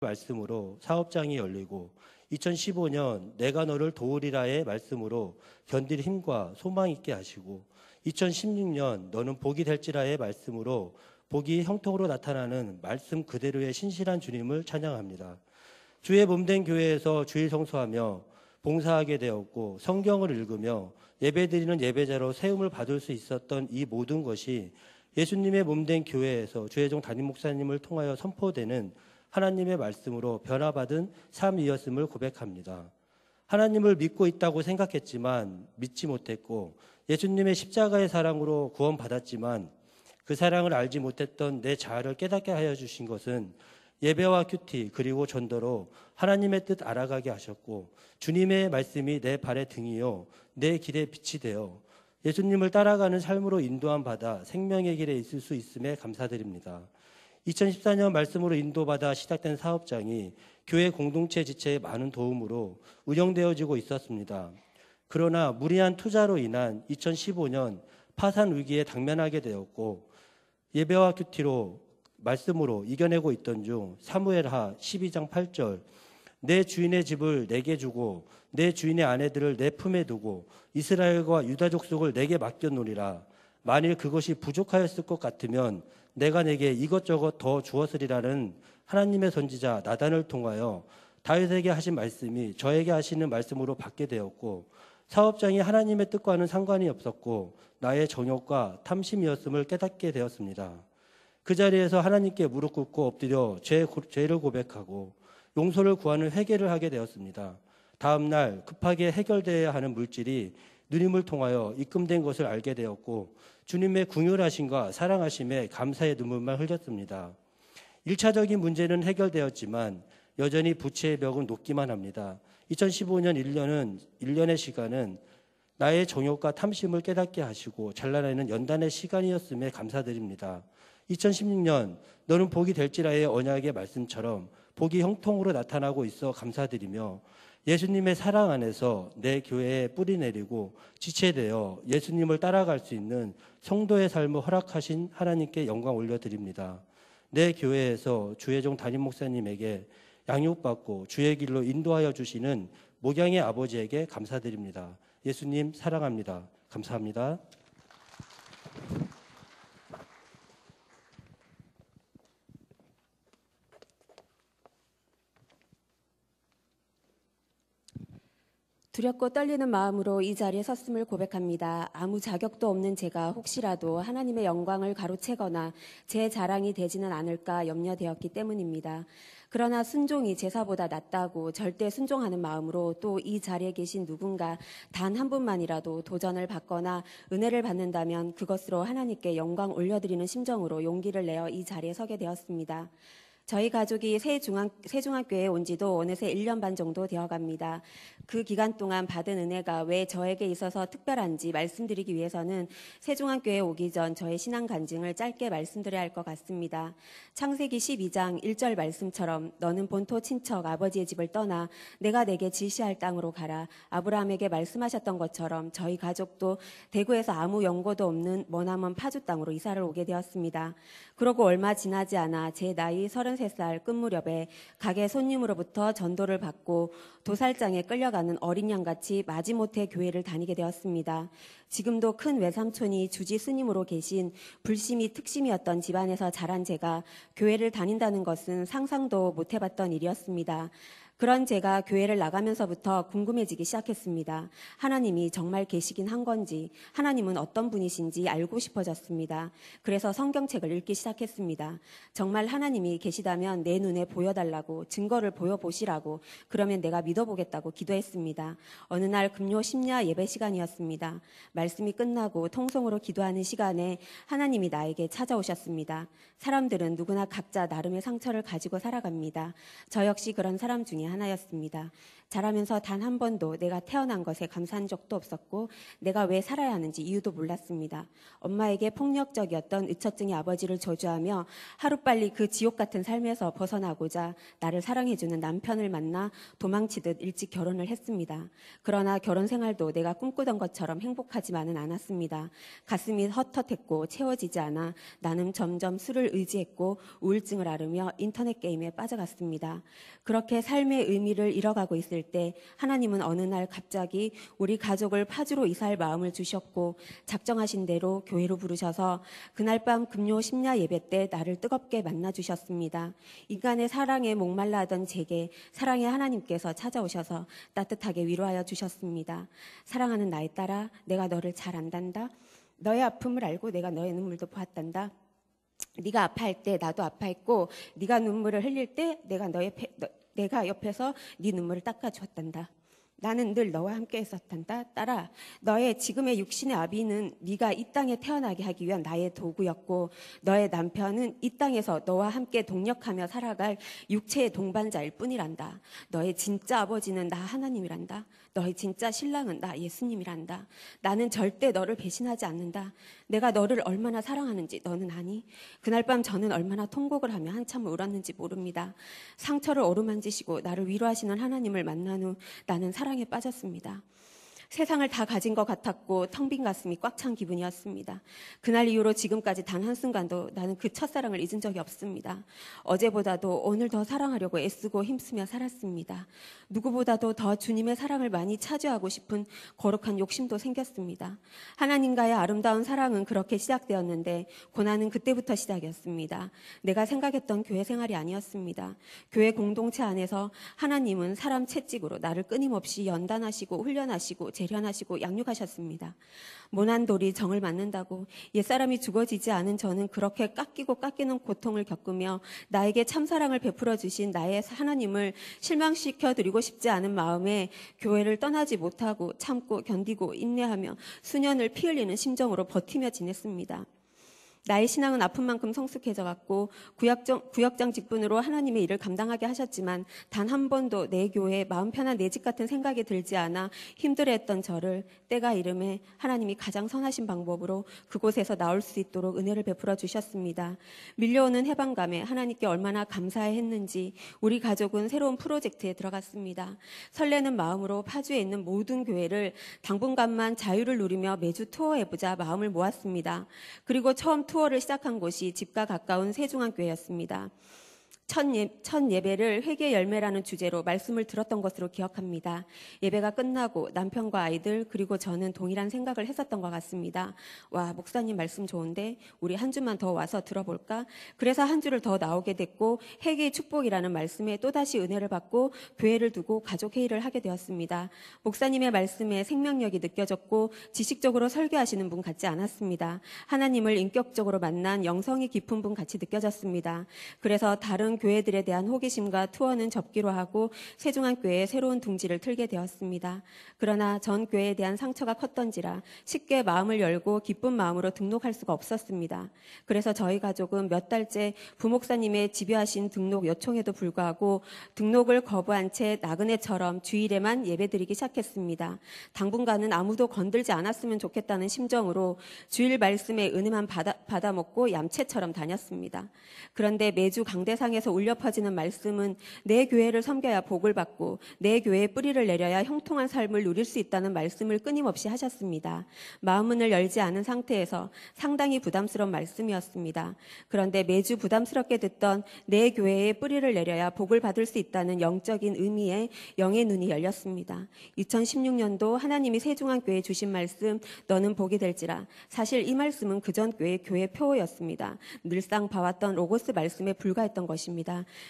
말씀으로 사업장이 열리고 2015년 내가 너를 도우리라의 말씀으로 견딜 힘과 소망 있게 하시고 2016년 너는 복이 될지라의 말씀으로 복이 형통으로 나타나는 말씀 그대로의 신실한 주님을 찬양합니다. 주의 몸된 교회에서 주일 성수하며 봉사하게 되었고 성경을 읽으며 예배드리는 예배자로 세움을 받을 수 있었던 이 모든 것이 예수님의 몸된 교회에서 주혜종 담임 목사님을 통하여 선포되는 하나님의 말씀으로 변화받은 삶이었음을 고백합니다. 하나님을 믿고 있다고 생각했지만 믿지 못했고 예수님의 십자가의 사랑으로 구원받았지만 그 사랑을 알지 못했던 내 자아를 깨닫게 하여 주신 것은 예배와 큐티 그리고 전도로 하나님의 뜻 알아가게 하셨고 주님의 말씀이 내 발의 등이요 내 길의 빛이 되어 예수님을 따라가는 삶으로 인도함 받아 생명의 길에 있을 수 있음에 감사드립니다. 2014년 말씀으로 인도받아 시작된 사업장이 교회 공동체 지체의 많은 도움으로 운영되어지고 있었습니다. 그러나 무리한 투자로 인한 2015년 파산 위기에 당면하게 되었고 예배와 큐티로 말씀으로 이겨내고 있던 중 사무엘하 12장 8절 내 주인의 집을 내게 주고 내 주인의 아내들을 내 품에 두고 이스라엘과 유다 족속을 내게 맡겨놓으리라. 만일 그것이 부족하였을 것 같으면 내가 내게 이것저것 더 주었으리라는 하나님의 선지자 나단을 통하여 다윗에게 하신 말씀이 저에게 하시는 말씀으로 받게 되었고 사업장이 하나님의 뜻과는 상관이 없었고 나의 정욕과 탐심이었음을 깨닫게 되었습니다. 그 자리에서 하나님께 무릎 꿇고 엎드려 죄를 고백하고 용서를 구하는 회개를 하게 되었습니다. 다음 날 급하게 해결되어야 하는 물질이 누님을 통하여 입금된 것을 알게 되었고 주님의 궁휼하심과 사랑하심에 감사의 눈물만 흘렸습니다. 1차적인 문제는 해결되었지만 여전히 부채의 벽은 높기만 합니다. 2015년 1년의 시간은 나의 정욕과 탐심을 깨닫게 하시고 잘라내는 연단의 시간이었음에 감사드립니다. 2016년 너는 복이 될지라의 언약의 말씀처럼 복이 형통으로 나타나고 있어 감사드리며 예수님의 사랑 안에서 내 교회에 뿌리 내리고 지체되어 예수님을 따라갈 수 있는 성도의 삶을 허락하신 하나님께 영광 올려드립니다. 내 교회에서 주혜종 담임 목사님에게 양육받고 주의 길로 인도하여 주시는 목양의 아버지에게 감사드립니다. 예수님 사랑합니다. 감사합니다. 두렵고 떨리는 마음으로 이 자리에 섰음을 고백합니다. 아무 자격도 없는 제가 혹시라도 하나님의 영광을 가로채거나 제 자랑이 되지는 않을까 염려되었기 때문입니다. 그러나 순종이 제사보다 낫다고 절대 순종하는 마음으로 또 이 자리에 계신 누군가 단 한 분만이라도 도전을 받거나 은혜를 받는다면 그것으로 하나님께 영광 올려드리는 심정으로 용기를 내어 이 자리에 서게 되었습니다. 저희 가족이 세중학교에 온 지도 어느새 1년 반 정도 되어갑니다. 그 기간 동안 받은 은혜가 왜 저에게 있어서 특별한지 말씀드리기 위해서는 세중학교에 오기 전 저의 신앙 간증을 짧게 말씀드려야 할 것 같습니다. 창세기 12장 1절 말씀처럼 너는 본토 친척 아버지의 집을 떠나 내가 내게 지시할 땅으로 가라. 아브라함에게 말씀하셨던 것처럼 저희 가족도 대구에서 아무 연고도 없는 머나먼 파주 땅으로 이사를 오게 되었습니다. 그러고 얼마 지나지 않아 제 나이 33살 끝 무렵에 가게 손님으로부터 전도를 받고 도살장에 끌려가는 어린 양같이 마지못해 교회를 다니게 되었습니다. 지금도 큰 외삼촌이 주지 스님으로 계신 불심이 특심이었던 집안에서 자란 제가 교회를 다닌다는 것은 상상도 못 해봤던 일이었습니다. 그런 제가 교회를 나가면서부터 궁금해지기 시작했습니다. 하나님이 정말 계시긴 한 건지, 하나님은 어떤 분이신지 알고 싶어졌습니다. 그래서 성경책을 읽기 시작했습니다. 정말 하나님이 계시다면 내 눈에 보여달라고, 증거를 보여보시라고, 그러면 내가 믿어보겠다고 기도했습니다. 어느 날 금요 심야 예배 시간이었습니다. 말씀이 끝나고 통성으로 기도하는 시간에 하나님이 나에게 찾아오셨습니다. 사람들은 누구나 각자 나름의 상처를 가지고 살아갑니다. 저 역시 그런 사람 중에 하나였습니다. 자라면서 단 한 번도 내가 태어난 것에 감사한 적도 없었고 내가 왜 살아야 하는지 이유도 몰랐습니다. 엄마에게 폭력적이었던 의처증의 아버지를 저주하며 하루빨리 그 지옥 같은 삶에서 벗어나고자 나를 사랑해주는 남편을 만나 도망치듯 일찍 결혼을 했습니다. 그러나 결혼 생활도 내가 꿈꾸던 것처럼 행복하지만은 않았습니다. 가슴이 헛헛했고 채워지지 않아 나는 점점 술을 의지했고 우울증을 앓으며 인터넷 게임에 빠져갔습니다. 그렇게 삶의 의미를 잃어가고 있을 때 하나님은 어느 날 갑자기 우리 가족을 파주로 이사할 마음을 주셨고 작정하신 대로 교회로 부르셔서 그날 밤 금요 심야 예배 때 나를 뜨겁게 만나주셨습니다. 인간의 사랑에 목말라 하던 제게 사랑의 하나님께서 찾아오셔서 따뜻하게 위로하여 주셨습니다. 사랑하는 나의 딸아, 내가 너를 잘 안단다. 너의 아픔을 알고 내가 너의 눈물도 보았단다. 네가 아파할 때 나도 아파했고 네가 눈물을 흘릴 때 내가 옆에서 네 눈물을 닦아주었단다. 나는 늘 너와 함께 있었단다. 딸아, 너의 지금의 육신의 아비는 네가 이 땅에 태어나게 하기 위한 나의 도구였고 너의 남편은 이 땅에서 너와 함께 동력하며 살아갈 육체의 동반자일 뿐이란다. 너의 진짜 아버지는 나 하나님이란다. 너의 진짜 신랑은 나 예수님이란다. 나는 절대 너를 배신하지 않는다. 내가 너를 얼마나 사랑하는지 너는 아니? 그날 밤 저는 얼마나 통곡을 하며 한참 울었는지 모릅니다. 상처를 어루만지시고 나를 위로하시는 하나님을 만난 후 나는 사랑에 빠졌습니다. 세상을 다 가진 것 같았고 텅 빈 가슴이 꽉 찬 기분이었습니다. 그날 이후로 지금까지 단 한순간도 나는 그 첫사랑을 잊은 적이 없습니다. 어제보다도 오늘 더 사랑하려고 애쓰고 힘쓰며 살았습니다. 누구보다도 더 주님의 사랑을 많이 차지하고 싶은 거룩한 욕심도 생겼습니다. 하나님과의 아름다운 사랑은 그렇게 시작되었는데 고난은 그때부터 시작이었습니다. 내가 생각했던 교회 생활이 아니었습니다. 교회 공동체 안에서 하나님은 사람 채찍으로 나를 끊임없이 연단하시고 훈련하시고 재련하시고 양육하셨습니다. 모난 돌이 정을 맞는다고 옛사람이 죽어지지 않은 저는 그렇게 깎이고 깎이는 고통을 겪으며 나에게 참사랑을 베풀어 주신 나의 하나님을 실망시켜 드리고 싶지 않은 마음에 교회를 떠나지 못하고 참고 견디고 인내하며 수년을 피 흘리는 심정으로 버티며 지냈습니다. 나의 신앙은 아픈 만큼 성숙해져 갔고 구역장 직분으로 하나님의 일을 감당하게 하셨지만 단 한 번도 내 교회 마음 편한 내 집 같은 생각이 들지 않아 힘들어했던 저를 때가 이름에 하나님이 가장 선하신 방법으로 그곳에서 나올 수 있도록 은혜를 베풀어 주셨습니다. 밀려오는 해방감에 하나님께 얼마나 감사해 했는지 우리 가족은 새로운 프로젝트에 들어갔습니다. 설레는 마음으로 파주에 있는 모든 교회를 당분간만 자유를 누리며 매주 투어해보자 마음을 모았습니다. 그리고 처음 투어를 시작한 곳이 집과 가까운 세중앙교회였습니다. 첫 예배를 회개 열매라는 주제로 말씀을 들었던 것으로 기억합니다. 예배가 끝나고 남편과 아이들 그리고 저는 동일한 생각을 했었던 것 같습니다. 와, 목사님 말씀 좋은데 우리 한 주만 더 와서 들어볼까? 그래서 한 주를 더 나오게 됐고 회개의 축복이라는 말씀에 또다시 은혜를 받고 교회를 두고 가족 회의를 하게 되었습니다. 목사님의 말씀에 생명력이 느껴졌고 지식적으로 설교하시는 분 같지 않았습니다. 하나님을 인격적으로 만난 영성이 깊은 분 같이 느껴졌습니다. 그래서 다른 교회들에 대한 호기심과 투어는 접기로 하고 세중앙교회에 새로운 둥지를 틀게 되었습니다. 그러나 전 교회에 대한 상처가 컸던지라 쉽게 마음을 열고 기쁜 마음으로 등록할 수가 없었습니다. 그래서 저희 가족은 몇 달째 부목사님의 집요하신 등록 요청에도 불구하고 등록을 거부한 채 나그네처럼 주일에만 예배드리기 시작했습니다. 당분간은 아무도 건들지 않았으면 좋겠다는 심정으로 주일 말씀의 은혜만 받아먹고 얌체처럼 다녔습니다. 그런데 매주 강대상에서 울려 퍼지는 말씀은 내 교회를 섬겨야 복을 받고 내 교회에 뿌리를 내려야 형통한 삶을 누릴 수 있다는 말씀을 끊임없이 하셨습니다. 마음문을 열지 않은 상태에서 상당히 부담스러운 말씀이었습니다. 그런데 매주 부담스럽게 듣던 내 교회에 뿌리를 내려야 복을 받을 수 있다는 영적인 의미에 영의 눈이 열렸습니다. 2016년도 하나님이 세중앙교회에 주신 말씀 너는 복이 될지라. 사실 이 말씀은 그전 교회 표어였습니다. 늘상 봐왔던 로고스 말씀에 불과했던 것입니다.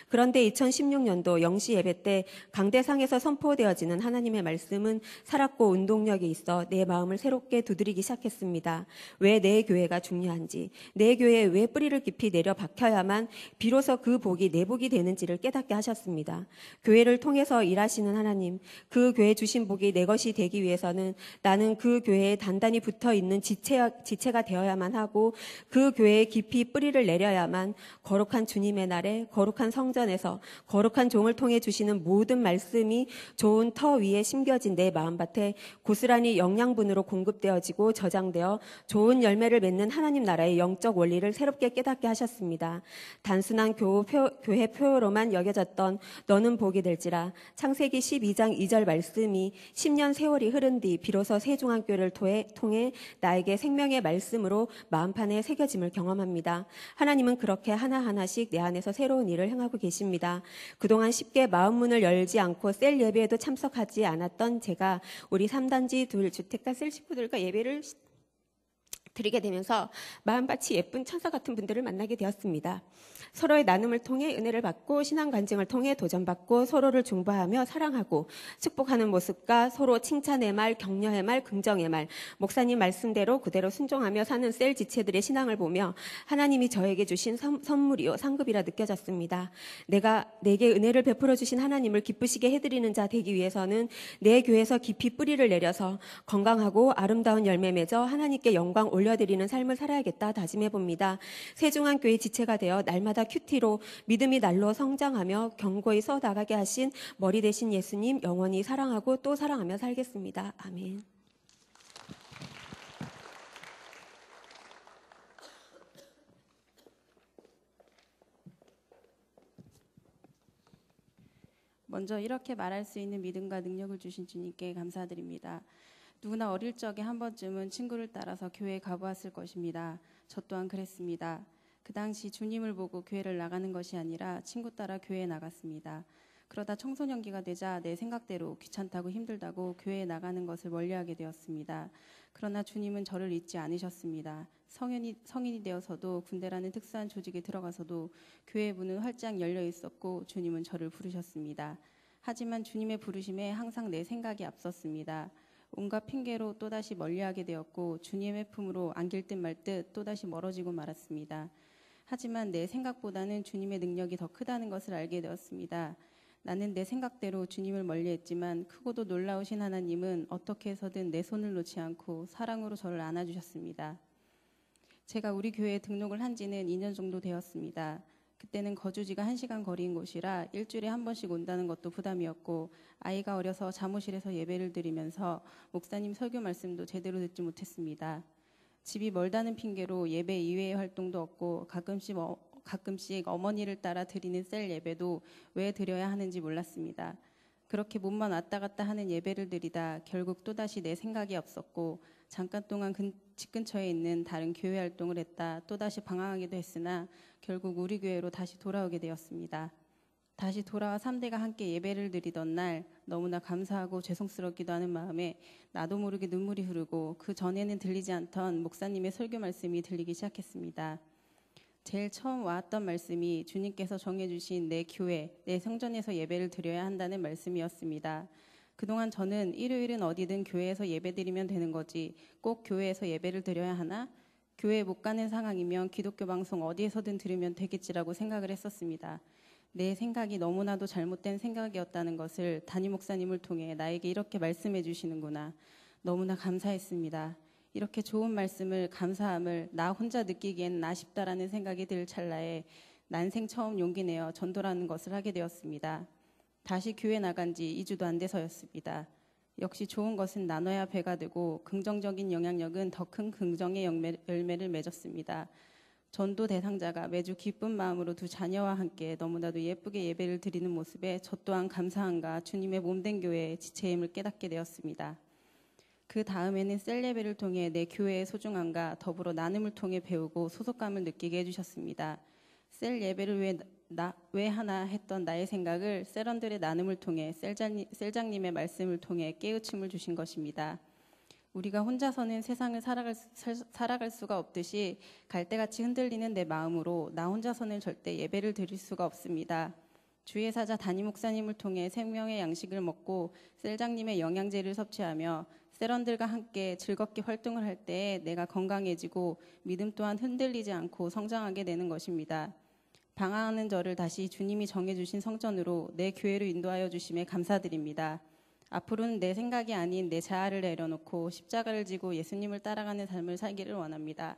그런데 2016년도 영시 예배 때 강대상에서 선포되어지는 하나님의 말씀은 살았고 운동력이 있어 내 마음을 새롭게 두드리기 시작했습니다. 왜 내 교회가 중요한지, 내 교회에 왜 뿌리를 깊이 내려 박혀야만 비로소 그 복이 내 복이 되는지를 깨닫게 하셨습니다. 교회를 통해서 일하시는 하나님, 그 교회 주신 복이 내 것이 되기 위해서는 나는 그 교회에 단단히 붙어있는 지체가 되어야만 하고 그 교회에 깊이 뿌리를 내려야만 거룩한 주님의 날에 거룩한 성전에서 거룩한 종을 통해 주시는 모든 말씀이 좋은 터 위에 심겨진 내 마음밭에 고스란히 영양분으로 공급되어지고 저장되어 좋은 열매를 맺는 하나님 나라의 영적 원리를 새롭게 깨닫게 하셨습니다. 단순한 교회 표어로만 여겨졌던 너는 복이 될지라 창세기 12장 2절 말씀이 10년 세월이 흐른 뒤 비로소 세종안교를 통해 나에게 생명의 말씀으로 마음판에 새겨짐을 경험합니다. 하나님은 그렇게 하나하나씩 내 안에서 새로운 일을 행하고 계십니다. 그동안 쉽게 마음문을 열지 않고 셀 예배에도 참석하지 않았던 제가 우리 3단지 주택가 셀 식구들과 예배를 드리게 되면서 마음밭이 예쁜 천사 같은 분들을 만나게 되었습니다. 서로의 나눔을 통해 은혜를 받고 신앙 간증을 통해 도전받고 서로를 중보하며 사랑하고 축복하는 모습과 서로 칭찬의 말, 격려의 말, 긍정의 말, 목사님 말씀대로 그대로 순종하며 사는 셀 지체들의 신앙을 보며 하나님이 저에게 주신 선물이요 상급이라 느껴졌습니다. 내게 은혜를 베풀어 주신 하나님을 기쁘시게 해드리는 자 되기 위해서는 내 교회에서 깊이 뿌리를 내려서 건강하고 아름다운 열매 맺어 하나님께 영광 올려드리는 삶을 살아야겠다 다짐해봅니다. 세종안교회 지체가 되어 날마다 큐티로 믿음이 날로 성장하며 견고히 써나가게 하신 머리 대신 예수님 영원히 사랑하고 또 사랑하며 살겠습니다. 아멘. 먼저 이렇게 말할 수 있는 믿음과 능력을 주신 주님께 감사드립니다. 누구나 어릴 적에 한 번쯤은 친구를 따라서 교회에 가보았을 것입니다. 저 또한 그랬습니다. 그 당시 주님을 보고 교회를 나가는 것이 아니라 친구 따라 교회에 나갔습니다. 그러다 청소년기가 되자 내 생각대로 귀찮다고 힘들다고 교회에 나가는 것을 멀리하게 되었습니다. 그러나 주님은 저를 잊지 않으셨습니다. 성인이 되어서도 군대라는 특수한 조직에 들어가서도 교회 문은 활짝 열려 있었고 주님은 저를 부르셨습니다. 하지만 주님의 부르심에 항상 내 생각이 앞섰습니다. 온갖 핑계로 또다시 멀리하게 되었고 주님의 품으로 안길 듯 말 듯 또다시 멀어지고 말았습니다. 하지만 내 생각보다는 주님의 능력이 더 크다는 것을 알게 되었습니다. 나는 내 생각대로 주님을 멀리했지만 크고도 놀라우신 하나님은 어떻게 해서든 내 손을 놓지 않고 사랑으로 저를 안아주셨습니다. 제가 우리 교회에 등록을 한 지는 2년 정도 되었습니다. 그때는 거주지가 1시간 거리인 곳이라 일주일에 한 번씩 온다는 것도 부담이었고 아이가 어려서 사무실에서 예배를 드리면서 목사님 설교 말씀도 제대로 듣지 못했습니다. 집이 멀다는 핑계로 예배 이외의 활동도 없고 가끔씩 어머니를 따라 드리는 셀 예배도 왜 드려야 하는지 몰랐습니다. 그렇게 몸만 왔다 갔다 하는 예배를 드리다 결국 또다시 내 생각이 없었고 잠깐 동안 집 근처에 있는 다른 교회 활동을 했다 또다시 방황하기도 했으나 결국 우리 교회로 다시 돌아오게 되었습니다. 다시 돌아와 3대가 함께 예배를 드리던 날 너무나 감사하고 죄송스럽기도 하는 마음에 나도 모르게 눈물이 흐르고 그 전에는 들리지 않던 목사님의 설교 말씀이 들리기 시작했습니다. 제일 처음 와왔던 말씀이 주님께서 정해주신 내 교회, 내 성전에서 예배를 드려야 한다는 말씀이었습니다. 그동안 저는 일요일은 어디든 교회에서 예배드리면 되는 거지 꼭 교회에서 예배를 드려야 하나? 교회 못 가는 상황이면 기독교 방송 어디에서든 들으면 되겠지라고 생각을 했었습니다. 내 생각이 너무나도 잘못된 생각이었다는 것을 담임 목사님을 통해 나에게 이렇게 말씀해 주시는구나. 너무나 감사했습니다. 이렇게 좋은 말씀을 감사함을 나 혼자 느끼기에는 아쉽다라는 생각이 들 찰나에 난생 처음 용기 내어 전도라는 것을 하게 되었습니다. 다시 교회 나간 지 2주도 안 돼서였습니다. 역시 좋은 것은 나눠야 배가 되고 긍정적인 영향력은 더 큰 긍정의 열매를 맺었습니다. 전도 대상자가 매주 기쁜 마음으로 두 자녀와 함께 너무나도 예쁘게 예배를 드리는 모습에 저 또한 감사함과 주님의 몸된 교회의 지체임을 깨닫게 되었습니다. 그 다음에는 셀 예배를 통해 내 교회의 소중함과 더불어 나눔을 통해 배우고 소속감을 느끼게 해주셨습니다. 셀 예배를 왜 하나 했던 나의 생각을 셀원들의 나눔을 통해 셀장님의 말씀을 통해 깨우침을 주신 것입니다. 우리가 혼자서는 세상을 살아갈 수가 없듯이 갈대같이 흔들리는 내 마음으로 나 혼자서는 절대 예배를 드릴 수가 없습니다. 주의 사자 담임 목사님을 통해 생명의 양식을 먹고 셀장님의 영양제를 섭취하며 셀원들과 함께 즐겁게 활동을 할 때에 내가 건강해지고 믿음 또한 흔들리지 않고 성장하게 되는 것입니다. 방황하는 저를 다시 주님이 정해주신 성전으로 내 교회로 인도하여 주심에 감사드립니다. 앞으로는 내 생각이 아닌 내 자아를 내려놓고 십자가를 지고 예수님을 따라가는 삶을 살기를 원합니다.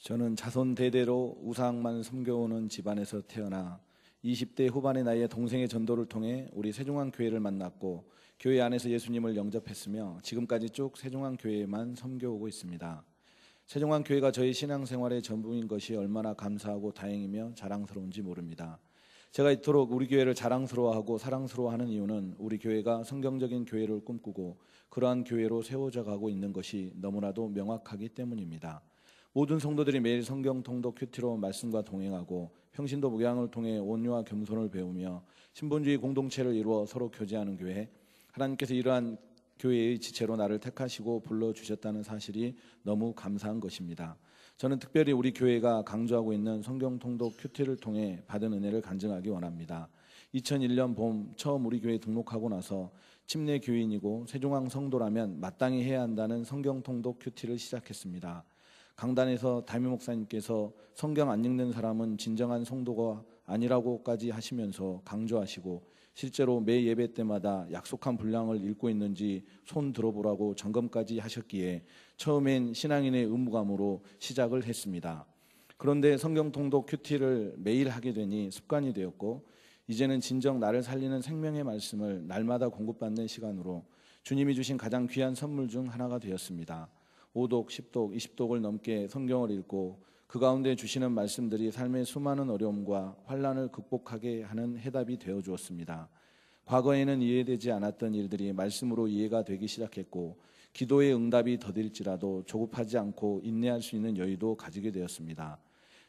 저는 자손 대대로 우상만 섬겨오는 집안에서 태어나 20대 후반의 나이에 동생의 전도를 통해 우리 세종안교회를 만났고 교회 안에서 예수님을 영접했으며 지금까지 쭉 세종안교회에만 섬겨오고 있습니다. 세종안교회가 저희 신앙생활의 전부인 것이 얼마나 감사하고 다행이며 자랑스러운지 모릅니다. 제가 이토록 우리 교회를 자랑스러워하고 사랑스러워하는 이유는 우리 교회가 성경적인 교회를 꿈꾸고 그러한 교회로 세워져 가고 있는 것이 너무나도 명확하기 때문입니다. 모든 성도들이 매일 성경 통독 큐티로 말씀과 동행하고 평신도 묵양을 통해 온유와 겸손을 배우며 신본주의 공동체를 이루어 서로 교제하는 교회, 하나님께서 이러한 교회의 지체로 나를 택하시고 불러주셨다는 사실이 너무 감사한 것입니다. 저는 특별히 우리 교회가 강조하고 있는 성경 통독 큐티를 통해 받은 은혜를 간증하기 원합니다. 2001년 봄 처음 우리 교회에 등록하고 나서 침례 교인이고 세종왕 성도라면 마땅히 해야 한다는 성경 통독 큐티를 시작했습니다. 강단에서 담임 목사님께서 성경 안 읽는 사람은 진정한 성도가 아니라고까지 하시면서 강조하시고 실제로 매 예배 때마다 약속한 분량을 읽고 있는지 손 들어보라고 점검까지 하셨기에 처음엔 신앙인의 의무감으로 시작을 했습니다. 그런데 성경 통독 큐티를 매일 하게 되니 습관이 되었고 이제는 진정 나를 살리는 생명의 말씀을 날마다 공급받는 시간으로 주님이 주신 가장 귀한 선물 중 하나가 되었습니다. 5독, 10독, 20독을 넘게 성경을 읽고 그 가운데 주시는 말씀들이 삶의 수많은 어려움과 환난을 극복하게 하는 해답이 되어 주었습니다. 과거에는 이해되지 않았던 일들이 말씀으로 이해가 되기 시작했고 기도의 응답이 더딜지라도 조급하지 않고 인내할 수 있는 여유도 가지게 되었습니다.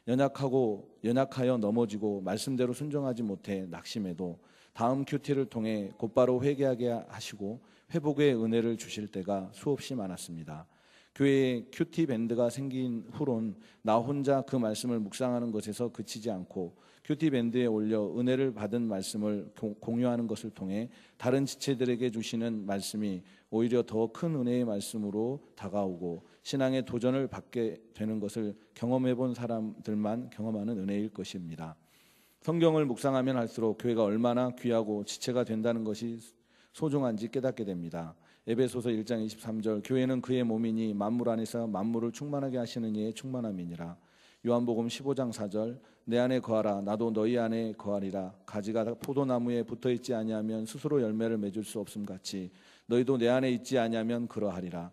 연약하여 넘어지고 말씀대로 순종하지 못해 낙심해도 다음 큐티를 통해 곧바로 회개하게 하시고 회복의 은혜를 주실 때가 수없이 많았습니다. 교회에 큐티 밴드가 생긴 후론 나 혼자 그 말씀을 묵상하는 것에서 그치지 않고 큐티 밴드에 올려 은혜를 받은 말씀을 공유하는 것을 통해 다른 지체들에게 주시는 말씀이 오히려 더 큰 은혜의 말씀으로 다가오고 신앙의 도전을 받게 되는 것을 경험해 본 사람들만 경험하는 은혜일 것입니다. 성경을 묵상하면 할수록 교회가 얼마나 귀하고 지체가 된다는 것이 소중한지 깨닫게 됩니다. 에베소서 1장 23절 교회는 그의 몸이니 만물 안에서 만물을 충만하게 하시는 이의 충만함이니라. 요한복음 15장 4절 내 안에 거하라 나도 너희 안에 거하리라. 가지가 포도나무에 붙어있지 아니하면 스스로 열매를 맺을 수 없음 같이 너희도 내 안에 있지 아니하면 그러하리라.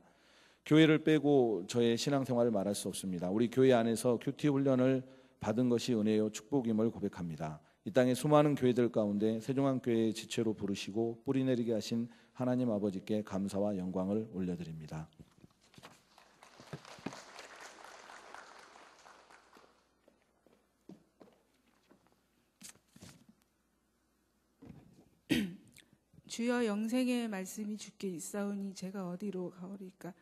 교회를 빼고 저의 신앙생활을 말할 수 없습니다. 우리 교회 안에서 큐티 훈련을 받은 것이 은혜요 축복임을 고백합니다. 이 땅의 수많은 교회들 가운데 세종안교회의 지체로 부르시고 뿌리내리게 하신 하나님 아버지께 감사와 영광을 올려드립니다. 주여 영생의 말씀이 주께 있사오니 제가 어디로 가오리까.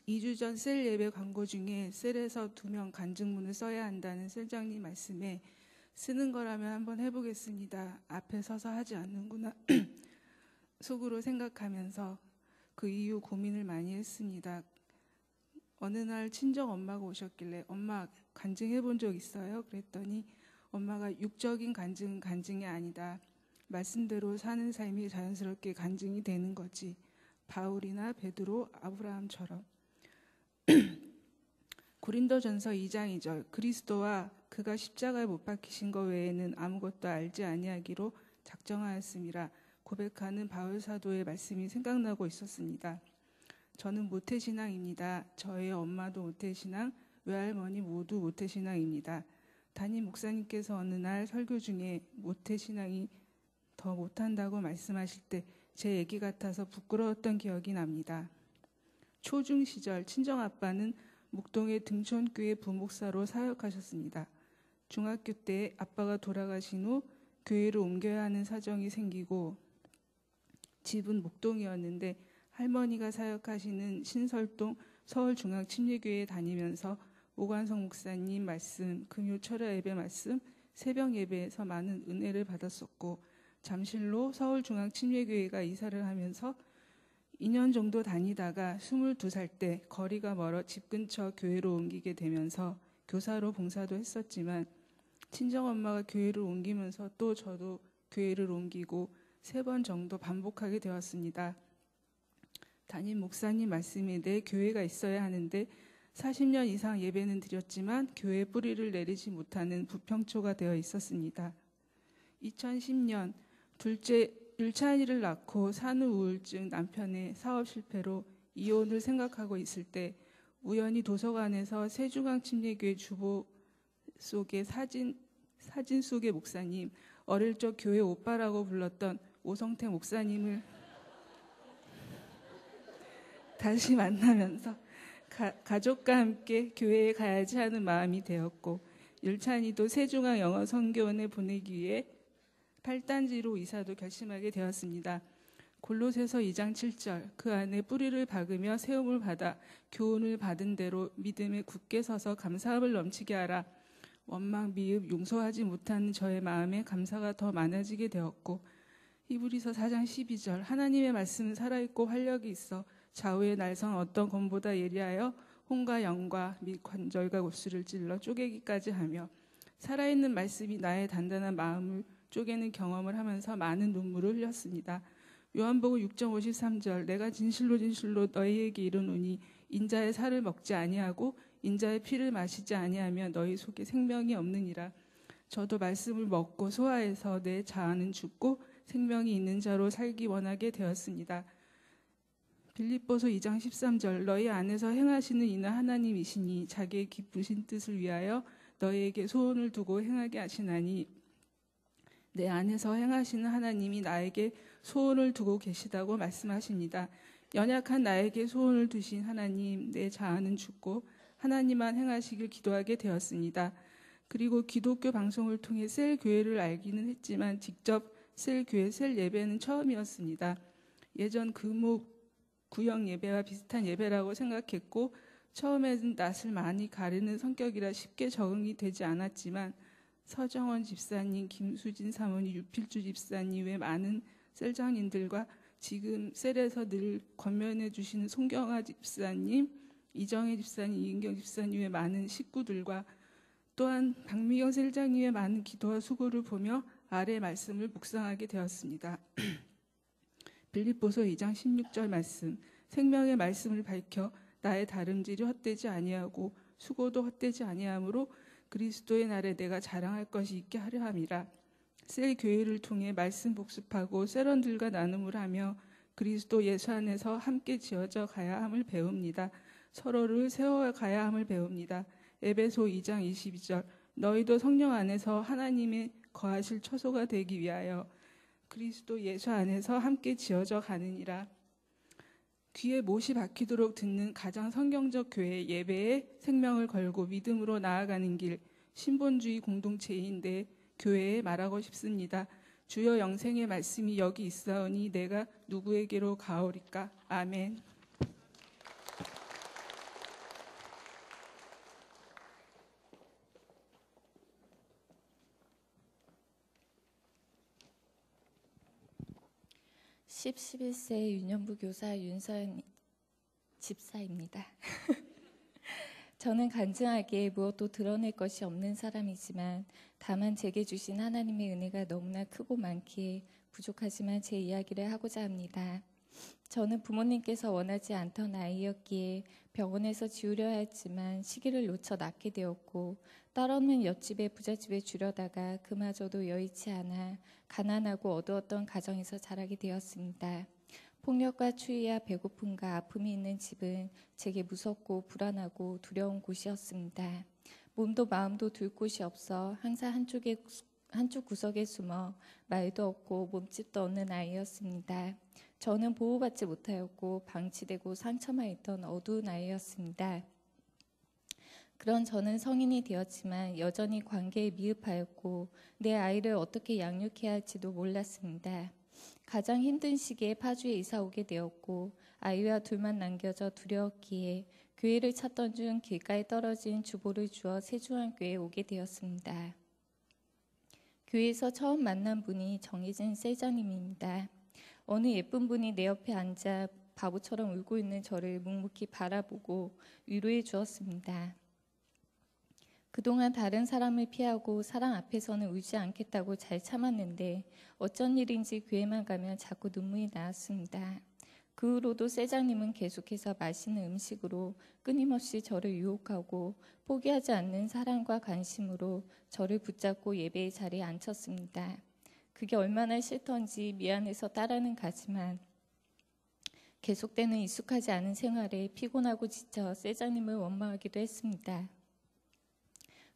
2주 전 셀 예배 광고 중에 셀에서 2명 간증문을 써야 한다는 셀장님 말씀에 쓰는 거라면 한번 해보겠습니다. 앞에 서서 하지 않는구나 속으로 생각하면서 그 이후 고민을 많이 했습니다. 어느 날 친정 엄마가 오셨길래 엄마 간증해 본 적 있어요? 그랬더니 엄마가 육적인 간증은 간증이 아니다. 말씀대로 사는 삶이 자연스럽게 간증이 되는 거지. 바울이나 베드로, 아브라함처럼. 고린도전서 2장 2절 그리스도와 그가 십자가에 못 박히신 것 외에는 아무것도 알지 아니하기로 작정하였음이라 고백하는 바울 사도의 말씀이 생각나고 있었습니다. 저는 모태신앙입니다. 저의 엄마도 모태신앙, 외할머니 모두 모태신앙입니다. 담임 목사님께서 어느 날 설교 중에 모태신앙이 더 못한다고 말씀하실 때 제 얘기 같아서 부끄러웠던 기억이 납니다. 초중 시절 친정아빠는 목동의 등촌교회 부목사로 사역하셨습니다. 중학교 때 아빠가 돌아가신 후 교회를 옮겨야 하는 사정이 생기고 집은 목동이었는데 할머니가 사역하시는 신설동 서울중앙침례교회에 다니면서 오관성 목사님 말씀, 금요 철야 예배 말씀, 새벽 예배에서 많은 은혜를 받았었고 잠실로 서울중앙침례교회가 이사를 하면서 2년 정도 다니다가 22살 때 거리가 멀어 집 근처 교회로 옮기게 되면서 교사로 봉사도 했었지만 친정엄마가 교회를 옮기면서 또 저도 교회를 옮기고 3번 정도 반복하게 되었습니다. 담임 목사님 말씀에 내 교회가 있어야 하는데 40년 이상 예배는 드렸지만 교회에 뿌리를 내리지 못하는 부평초가 되어 있었습니다. 2010년 둘째 율찬이를 낳고 산후 우울증 남편의 사업 실패로 이혼을 생각하고 있을 때 우연히 도서관에서 세중앙 침례교회 주보 속의 사진 속의 목사님, 어릴 적 교회 오빠라고 불렀던 오성태 목사님을 다시 만나면서 가족과 함께 교회에 가야지 하는 마음이 되었고, 율찬이도 세중앙 영어 선교원에 보내기 위해 팔단지로 이사도 결심하게 되었습니다. 골로새서 2장 7절, 그 안에 뿌리를 박으며 세움을 받아 교훈을 받은 대로 믿음에 굳게 서서 감사함을 넘치게 하라. 원망, 미흡, 용서하지 못하는 저의 마음에 감사가 더 많아지게 되었고, 히브리서 4장 12절, 하나님의 말씀은 살아있고 활력이 있어 좌우의 날선 어떤 검보다 예리하여 혼과 영과 및 관절과 골수를 찔러 쪼개기까지 하며, 살아있는 말씀이 나의 단단한 마음을 쪼개는 경험을 하면서 많은 눈물을 흘렸습니다. 요한복음 6장 53절, 내가 진실로 너희에게 이르노니 인자의 살을 먹지 아니하고 인자의 피를 마시지 아니하면 너희 속에 생명이 없느니라. 저도 말씀을 먹고 소화해서 내 자아는 죽고 생명이 있는 자로 살기 원하게 되었습니다. 빌립보서 2장 13절, 너희 안에서 행하시는 이는 하나님이시니 자기의 기쁘신 뜻을 위하여 너희에게 소원을 두고 행하게 하시나니, 내 안에서 행하시는 하나님이 나에게 소원을 두고 계시다고 말씀하십니다. 연약한 나에게 소원을 두신 하나님, 내 자아는 죽고 하나님만 행하시길 기도하게 되었습니다. 그리고 기독교 방송을 통해 셀 교회를 알기는 했지만 직접 셀 교회 셀 예배는 처음이었습니다. 예전 금옥 구역 예배와 비슷한 예배라고 생각했고, 처음에는 낯을 많이 가리는 성격이라 쉽게 적응이 되지 않았지만 서정원 집사님, 김수진 사모님, 유필주 집사님 외 많은 셀장님들과 지금 셀에서 늘 권면해 주시는 송경아 집사님, 이정혜 집사님, 이은경 집사님의 많은 식구들과 또한 박미경 셀장님의 많은 기도와 수고를 보며 아래 말씀을 묵상하게 되었습니다. 빌립보서 2장 16절 말씀, 생명의 말씀을 밝혀 나의 다름질이 헛되지 아니하고 수고도 헛되지 아니하므로 그리스도의 날에 내가 자랑할 것이 있게 하려 함이라. 셀 교회를 통해 말씀 복습하고 셀원들과 나눔을 하며 그리스도 예수 안에서 함께 지어져 가야 함을 배웁니다. 서로를 세워가야 함을 배웁니다. 에베소 2장 22절, 너희도 성령 안에서 하나님의 거하실 처소가 되기 위하여 그리스도 예수 안에서 함께 지어져 가느니라. 귀에 못이 박히도록 듣는 가장 성경적 교회 예배에 생명을 걸고 믿음으로 나아가는 길, 신본주의 공동체인데 교회에 말하고 싶습니다. 주여, 영생의 말씀이 여기 있사오니 내가 누구에게로 가오리까. 아멘. 십 11세 유년부 교사 윤서연 집사입니다. 저는 간증하기에 무엇도 드러낼 것이 없는 사람이지만 다만 제게 주신 하나님의 은혜가 너무나 크고 많기에 부족하지만 제 이야기를 하고자 합니다. 저는 부모님께서 원하지 않던 아이였기에 병원에서 지우려 했지만 시기를 놓쳐 낳게 되었고, 딸없는 옆집에 부잣집에 주려다가 그마저도 여의치 않아 가난하고 어두웠던 가정에서 자라게 되었습니다. 폭력과 추위와 배고픔과 아픔이 있는 집은 제게 무섭고 불안하고 두려운 곳이었습니다. 몸도 마음도 둘 곳이 없어 항상 한쪽 구석에 숨어 말도 없고 몸집도 없는 아이였습니다. 저는 보호받지 못하였고 방치되고 상처만 있던 어두운 아이였습니다. 그런 저는 성인이 되었지만 여전히 관계에 미흡하였고 내 아이를 어떻게 양육해야 할지도 몰랐습니다. 가장 힘든 시기에 파주에 이사 오게 되었고 아이와 둘만 남겨져 두려웠기에 교회를 찾던 중 길가에 떨어진 주보를 주어 세중앙교회에 오게 되었습니다. 교회에서 처음 만난 분이 정혜진 셀장님입니다. 어느 예쁜 분이 내 옆에 앉아 바보처럼 울고 있는 저를 묵묵히 바라보고 위로해 주었습니다. 그동안 다른 사람을 피하고 사람 앞에서는 울지 않겠다고 잘 참았는데 어쩐 일인지 교회만 가면 자꾸 눈물이 나왔습니다. 그 후로도 세장님은 계속해서 맛있는 음식으로 끊임없이 저를 유혹하고 포기하지 않는 사랑과 관심으로 저를 붙잡고 예배의 자리에 앉혔습니다. 그게 얼마나 싫던지 미안해서 따라는 가지만 계속되는 익숙하지 않은 생활에 피곤하고 지쳐 세장님을 원망하기도 했습니다.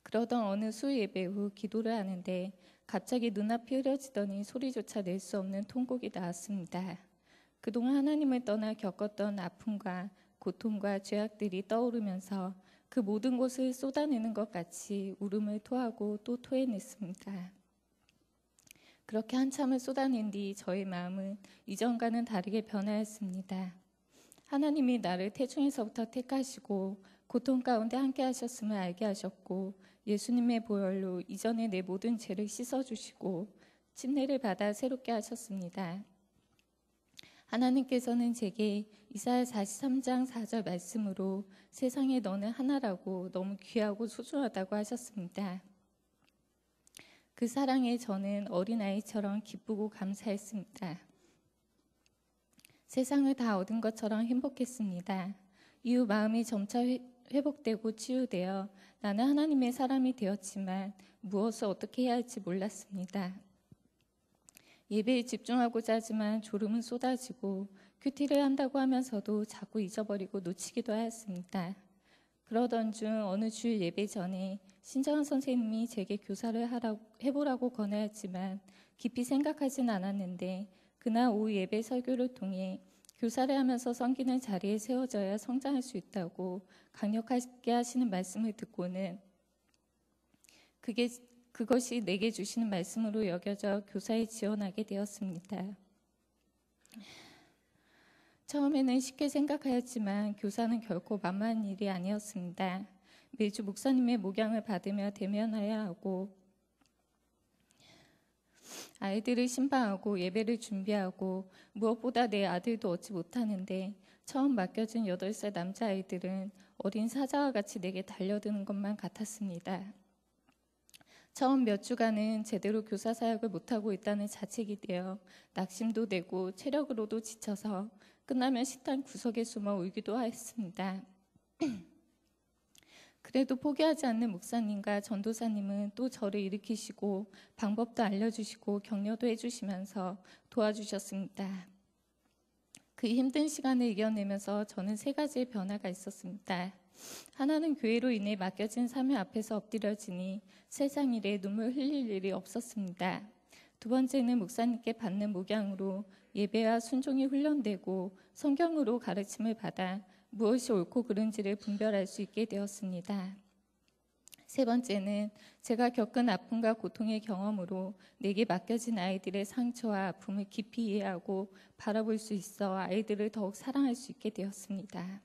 그러던 어느 수요 예배 후 기도를 하는데 갑자기 눈앞이 흐려지더니 소리조차 낼 수 없는 통곡이 나왔습니다. 그동안 하나님을 떠나 겪었던 아픔과 고통과 죄악들이 떠오르면서 그 모든 것을 쏟아내는 것 같이 울음을 토하고 또 토해냈습니다. 그렇게 한참을 쏟아낸 뒤 저의 마음은 이전과는 다르게 변하였습니다. 하나님이 나를 태중에서부터 택하시고 고통 가운데 함께 하셨음을 알게 하셨고 예수님의 보혈로 이전에 내 모든 죄를 씻어주시고 침례를 받아 새롭게 하셨습니다. 하나님께서는 제게 이사야 43장 4절 말씀으로 세상에 너는 하나라고 너무 귀하고 소중하다고 하셨습니다. 그 사랑에 저는 어린아이처럼 기쁘고 감사했습니다. 세상을 다 얻은 것처럼 행복했습니다. 이후 마음이 점차 회복되고 치유되어 나는 하나님의 사람이 되었지만 무엇을 어떻게 해야 할지 몰랐습니다. 예배에 집중하고자 하지만 졸음은 쏟아지고 큐티를 한다고 하면서도 자꾸 잊어버리고 놓치기도 하였습니다. 그러던 중 어느 주일 예배 전에 신정한 선생님이 제게 교사를 해보라고 권하였지만 깊이 생각하진 않았는데 그날 오후 예배 설교를 통해 교사를 하면서 섬기는 자리에 세워져야 성장할 수 있다고 강력하게 하시는 말씀을 듣고는 그것이 내게 주시는 말씀으로 여겨져 교사에 지원하게 되었습니다. 처음에는 쉽게 생각하였지만 교사는 결코 만만한 일이 아니었습니다. 매주 목사님의 목양을 받으며 대면해야 하고 아이들을 신방하고 예배를 준비하고 무엇보다 내 아들도 얻지 못하는데 처음 맡겨진 8살 남자아이들은 어린 사자와 같이 내게 달려드는 것만 같았습니다. 처음 몇 주간은 제대로 교사 사역을 못하고 있다는 자책이 되어 낙심도 되고 체력으로도 지쳐서 끝나면 식당 구석에 숨어 울기도 했습니다. 그래도 포기하지 않는 목사님과 전도사님은 또 저를 일으키시고 방법도 알려주시고 격려도 해주시면서 도와주셨습니다. 그 힘든 시간을 이겨내면서 저는 3가지의 변화가 있었습니다. 하나는 교회로 인해 맡겨진 사명 앞에서 엎드려지니 세상 일에 눈물 흘릴 일이 없었습니다. 2번째는 목사님께 받는 목양으로 예배와 순종이 훈련되고 성경으로 가르침을 받아 무엇이 옳고 그른지를 분별할 수 있게 되었습니다. 3번째는 제가 겪은 아픔과 고통의 경험으로 내게 맡겨진 아이들의 상처와 아픔을 깊이 이해하고 바라볼 수 있어 아이들을 더욱 사랑할 수 있게 되었습니다.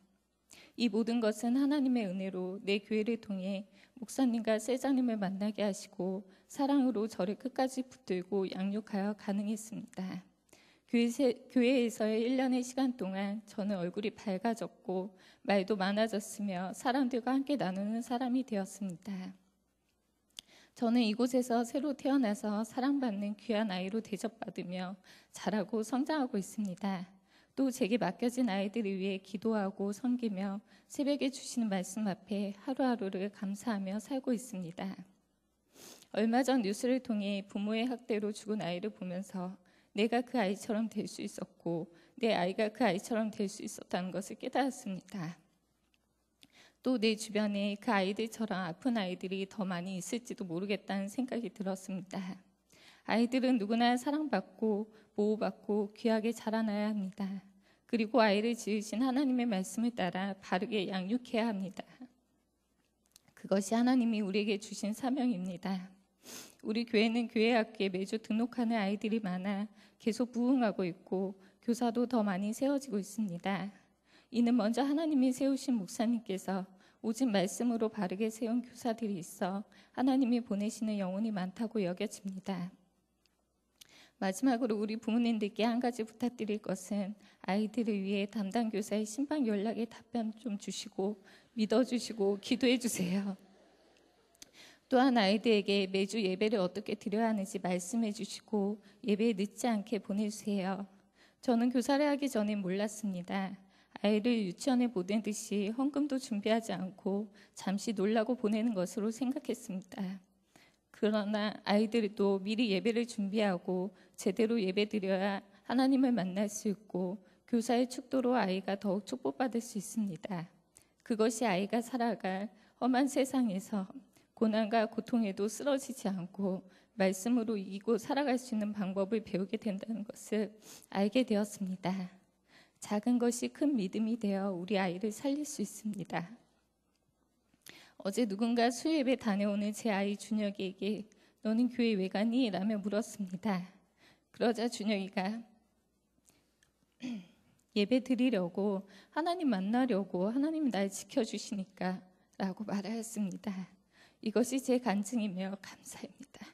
이 모든 것은 하나님의 은혜로 내 교회를 통해 목사님과 세장님을 만나게 하시고 사랑으로 저를 끝까지 붙들고 양육하여 가능했습니다. 교회에서의 1년의 시간 동안 저는 얼굴이 밝아졌고 말도 많아졌으며 사람들과 함께 나누는 사람이 되었습니다. 저는 이곳에서 새로 태어나서 사랑받는 귀한 아이로 대접받으며 자라고 성장하고 있습니다. 또 제게 맡겨진 아이들을 위해 기도하고 섬기며 새벽에 주시는 말씀 앞에 하루하루를 감사하며 살고 있습니다. 얼마 전 뉴스를 통해 부모의 학대로 죽은 아이를 보면서 내가 그 아이처럼 될 수 있었고 내 아이가 그 아이처럼 될 수 있었다는 것을 깨달았습니다. 또 내 주변에 그 아이들처럼 아픈 아이들이 더 많이 있을지도 모르겠다는 생각이 들었습니다. 아이들은 누구나 사랑받고 보호받고 귀하게 자라나야 합니다. 그리고 아이를 지으신 하나님의 말씀을 따라 바르게 양육해야 합니다. 그것이 하나님이 우리에게 주신 사명입니다. 우리 교회는 교회학교에 매주 등록하는 아이들이 많아 계속 부흥하고 있고 교사도 더 많이 세워지고 있습니다. 이는 먼저 하나님이 세우신 목사님께서 오직 말씀으로 바르게 세운 교사들이 있어 하나님이 보내시는 영혼이 많다고 여겨집니다. 마지막으로 우리 부모님들께 한 가지 부탁드릴 것은 아이들을 위해 담당 교사의 신방 연락에 답변 좀 주시고 믿어주시고 기도해 주세요. 또한 아이들에게 매주 예배를 어떻게 드려야 하는지 말씀해 주시고 예배에 늦지 않게 보내주세요. 저는 교사를 하기 전에 몰랐습니다. 아이를 유치원에 보내듯이 헌금도 준비하지 않고 잠시 놀라고 보내는 것으로 생각했습니다. 그러나 아이들도 미리 예배를 준비하고 제대로 예배드려야 하나님을 만날 수 있고 교사의 축도로 아이가 더욱 축복받을 수 있습니다. 그것이 아이가 살아갈 험한 세상에서 고난과 고통에도 쓰러지지 않고 말씀으로 이기고 살아갈 수 있는 방법을 배우게 된다는 것을 알게 되었습니다. 작은 것이 큰 믿음이 되어 우리 아이를 살릴 수 있습니다. 어제 누군가 수요예배 다녀오는 제 아이 준혁이에게 너는 교회 왜 가니? 라며 물었습니다. 그러자 준혁이가 예배 드리려고, 하나님 만나려고, 하나님이 날 지켜주시니까 라고 말하였습니다. 이것이 제 간증이며 감사입니다.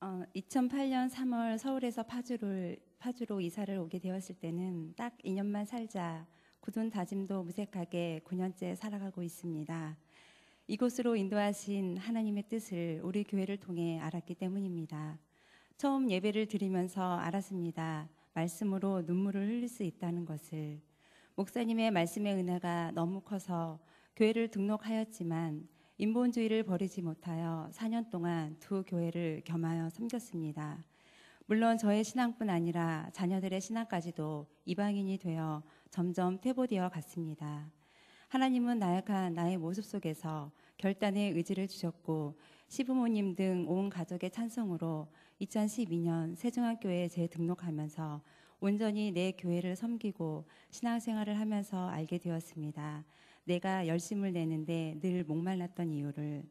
어, 2008년 3월 서울에서 파주로 이사를 오게 되었을 때는 딱 2년만 살자 굳은 다짐도 무색하게 9년째 살아가고 있습니다. 이곳으로 인도하신 하나님의 뜻을 우리 교회를 통해 알았기 때문입니다. 처음 예배를 드리면서 알았습니다. 말씀으로 눈물을 흘릴 수 있다는 것을. 목사님의 말씀의 은혜가 너무 커서 교회를 등록하였지만 인본주의를 버리지 못하여 4년 동안 두 교회를 겸하여 섬겼습니다. 물론 저의 신앙뿐 아니라 자녀들의 신앙까지도 이방인이 되어 점점 퇴보되어 갔습니다. 하나님은 나약한 나의 모습 속에서 결단의 의지를 주셨고 시부모님 등 온 가족의 찬성으로 2012년 세종학교에 재등록하면서 온전히 내 교회를 섬기고 신앙생활을 하면서 알게 되었습니다. 내가 열심을 내는데 늘 목말랐던 이유를.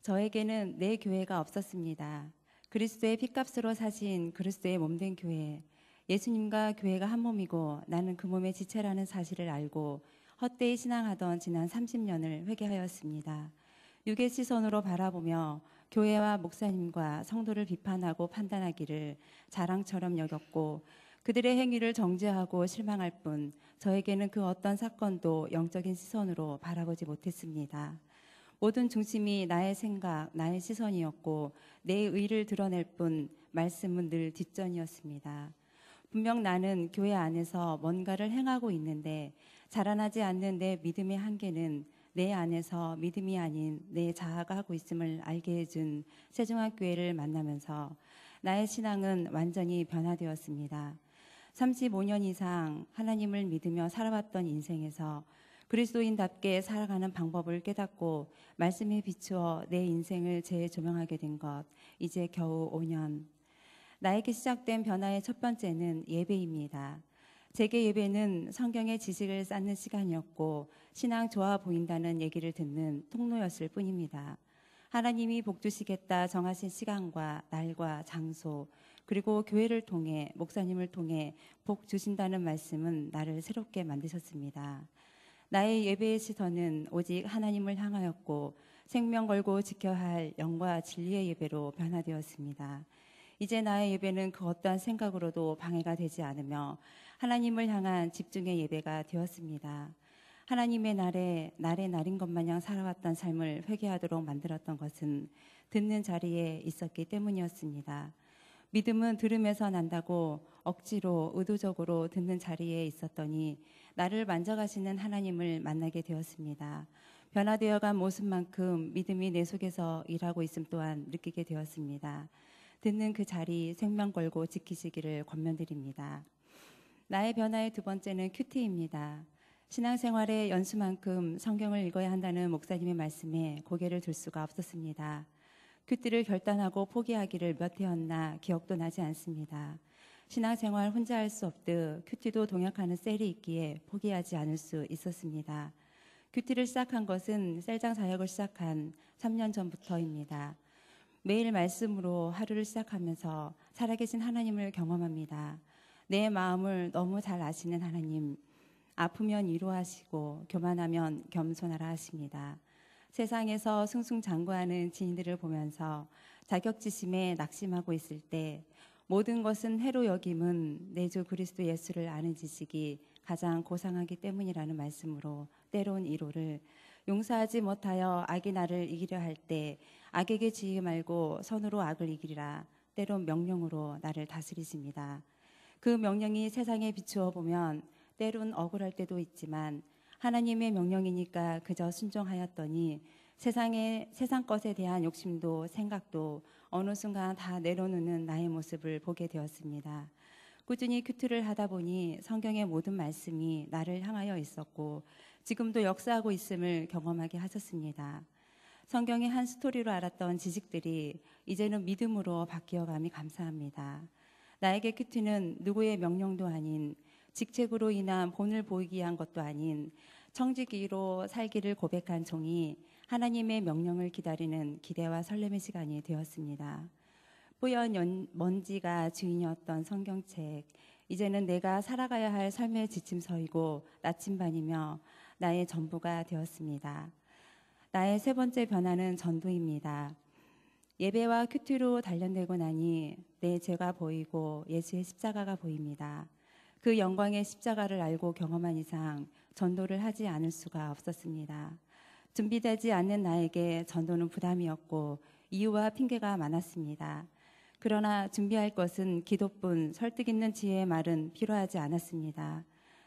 저에게는 내 교회가 없었습니다. 그리스도의 피값으로 사신 그리스도의 몸된 교회, 예수님과 교회가 한 몸이고 나는 그 몸의 지체라는 사실을 알고 헛되이 신앙하던 지난 30년을 회개하였습니다. 육의 시선으로 바라보며 교회와 목사님과 성도를 비판하고 판단하기를 자랑처럼 여겼고 그들의 행위를 정죄하고 실망할 뿐 저에게는 그 어떤 사건도 영적인 시선으로 바라보지 못했습니다. 모든 중심이 나의 생각, 나의 시선이었고 내 의를 드러낼 뿐 말씀은 늘 뒷전이었습니다. 분명 나는 교회 안에서 뭔가를 행하고 있는데 자라나지 않는 내 믿음의 한계는 내 안에서 믿음이 아닌 내 자아가 하고 있음을 알게 해준 세종학교회를 만나면서 나의 신앙은 완전히 변화되었습니다. 35년 이상 하나님을 믿으며 살아왔던 인생에서 그리스도인답게 살아가는 방법을 깨닫고 말씀에 비추어 내 인생을 재조명하게 된 것 이제 겨우 5년. 나에게 시작된 변화의 첫 번째는 예배입니다. 제게 예배는 성경의 지식을 쌓는 시간이었고 신앙 좋아 보인다는 얘기를 듣는 통로였을 뿐입니다. 하나님이 복 주시겠다 정하신 시간과 날과 장소 그리고 교회를 통해 목사님을 통해 복 주신다는 말씀은 나를 새롭게 만드셨습니다. 나의 예배의 시선은 오직 하나님을 향하였고 생명 걸고 지켜야 할 영과 진리의 예배로 변화되었습니다. 이제 나의 예배는 그 어떠한 생각으로도 방해가 되지 않으며 하나님을 향한 집중의 예배가 되었습니다. 하나님의 날에 날의 날인 것 마냥 살아왔던 삶을 회개하도록 만들었던 것은 듣는 자리에 있었기 때문이었습니다. 믿음은 들음에서 난다고 억지로 의도적으로 듣는 자리에 있었더니 나를 만져가시는 하나님을 만나게 되었습니다. 변화되어간 모습만큼 믿음이 내 속에서 일하고 있음 또한 느끼게 되었습니다. 듣는 그 자리 생명 걸고 지키시기를 권면드립니다. 나의 변화의 두 번째는 큐티입니다. 신앙생활의 연수만큼 성경을 읽어야 한다는 목사님의 말씀에 고개를 들 수가 없었습니다. 큐티를 결단하고 포기하기를 몇 해였나 기억도 나지 않습니다. 신앙생활 혼자 할 수 없듯 큐티도 동역하는 셀이 있기에 포기하지 않을 수 있었습니다. 큐티를 시작한 것은 셀장 사역을 시작한 3년 전부터입니다. 매일 말씀으로 하루를 시작하면서 살아계신 하나님을 경험합니다. 내 마음을 너무 잘 아시는 하나님, 아프면 위로하시고 교만하면 겸손하라 하십니다. 세상에서 승승장구하는 지인들을 보면서 자격지심에 낙심하고 있을 때 모든 것은 해로 여김은 내 주 그리스도 예수를 아는 지식이 가장 고상하기 때문이라는 말씀으로 때론 이로를 용서하지 못하여 악이 나를 이기려 할 때 악에게 지지 말고 선으로 악을 이기리라. 때론 명령으로 나를 다스리십니다. 그 명령이 세상에 비추어 보면 때론 억울할 때도 있지만 하나님의 명령이니까 그저 순종하였더니 세상 것에 대한 욕심도 생각도 어느 순간 다 내려놓는 나의 모습을 보게 되었습니다. 꾸준히 큐트를 하다 보니 성경의 모든 말씀이 나를 향하여 있었고 지금도 역사하고 있음을 경험하게 하셨습니다. 성경의 한 스토리로 알았던 지식들이 이제는 믿음으로 바뀌어감이 감사합니다. 나에게 큐트는 누구의 명령도 아닌 직책으로 인한 본을 보이기 위한 것도 아닌 청지기로 살기를 고백한 종이 하나님의 명령을 기다리는 기대와 설렘의 시간이 되었습니다. 뿌연 먼지가 주인이었던 성경책, 이제는 내가 살아가야 할 삶의 지침서이고 나침반이며 나의 전부가 되었습니다. 나의 세 번째 변화는 전도입니다. 예배와 큐티로 단련되고 나니 내 죄가 보이고 예수의 십자가가 보입니다. 그 영광의 십자가를 알고 경험한 이상 전도를 하지 않을 수가 없었습니다. 준비되지 않는 나에게 전도는 부담이었고 이유와 핑계가 많았습니다. 그러나 준비할 것은 기도뿐 설득 있는 지혜의 말은 필요하지 않았습니다.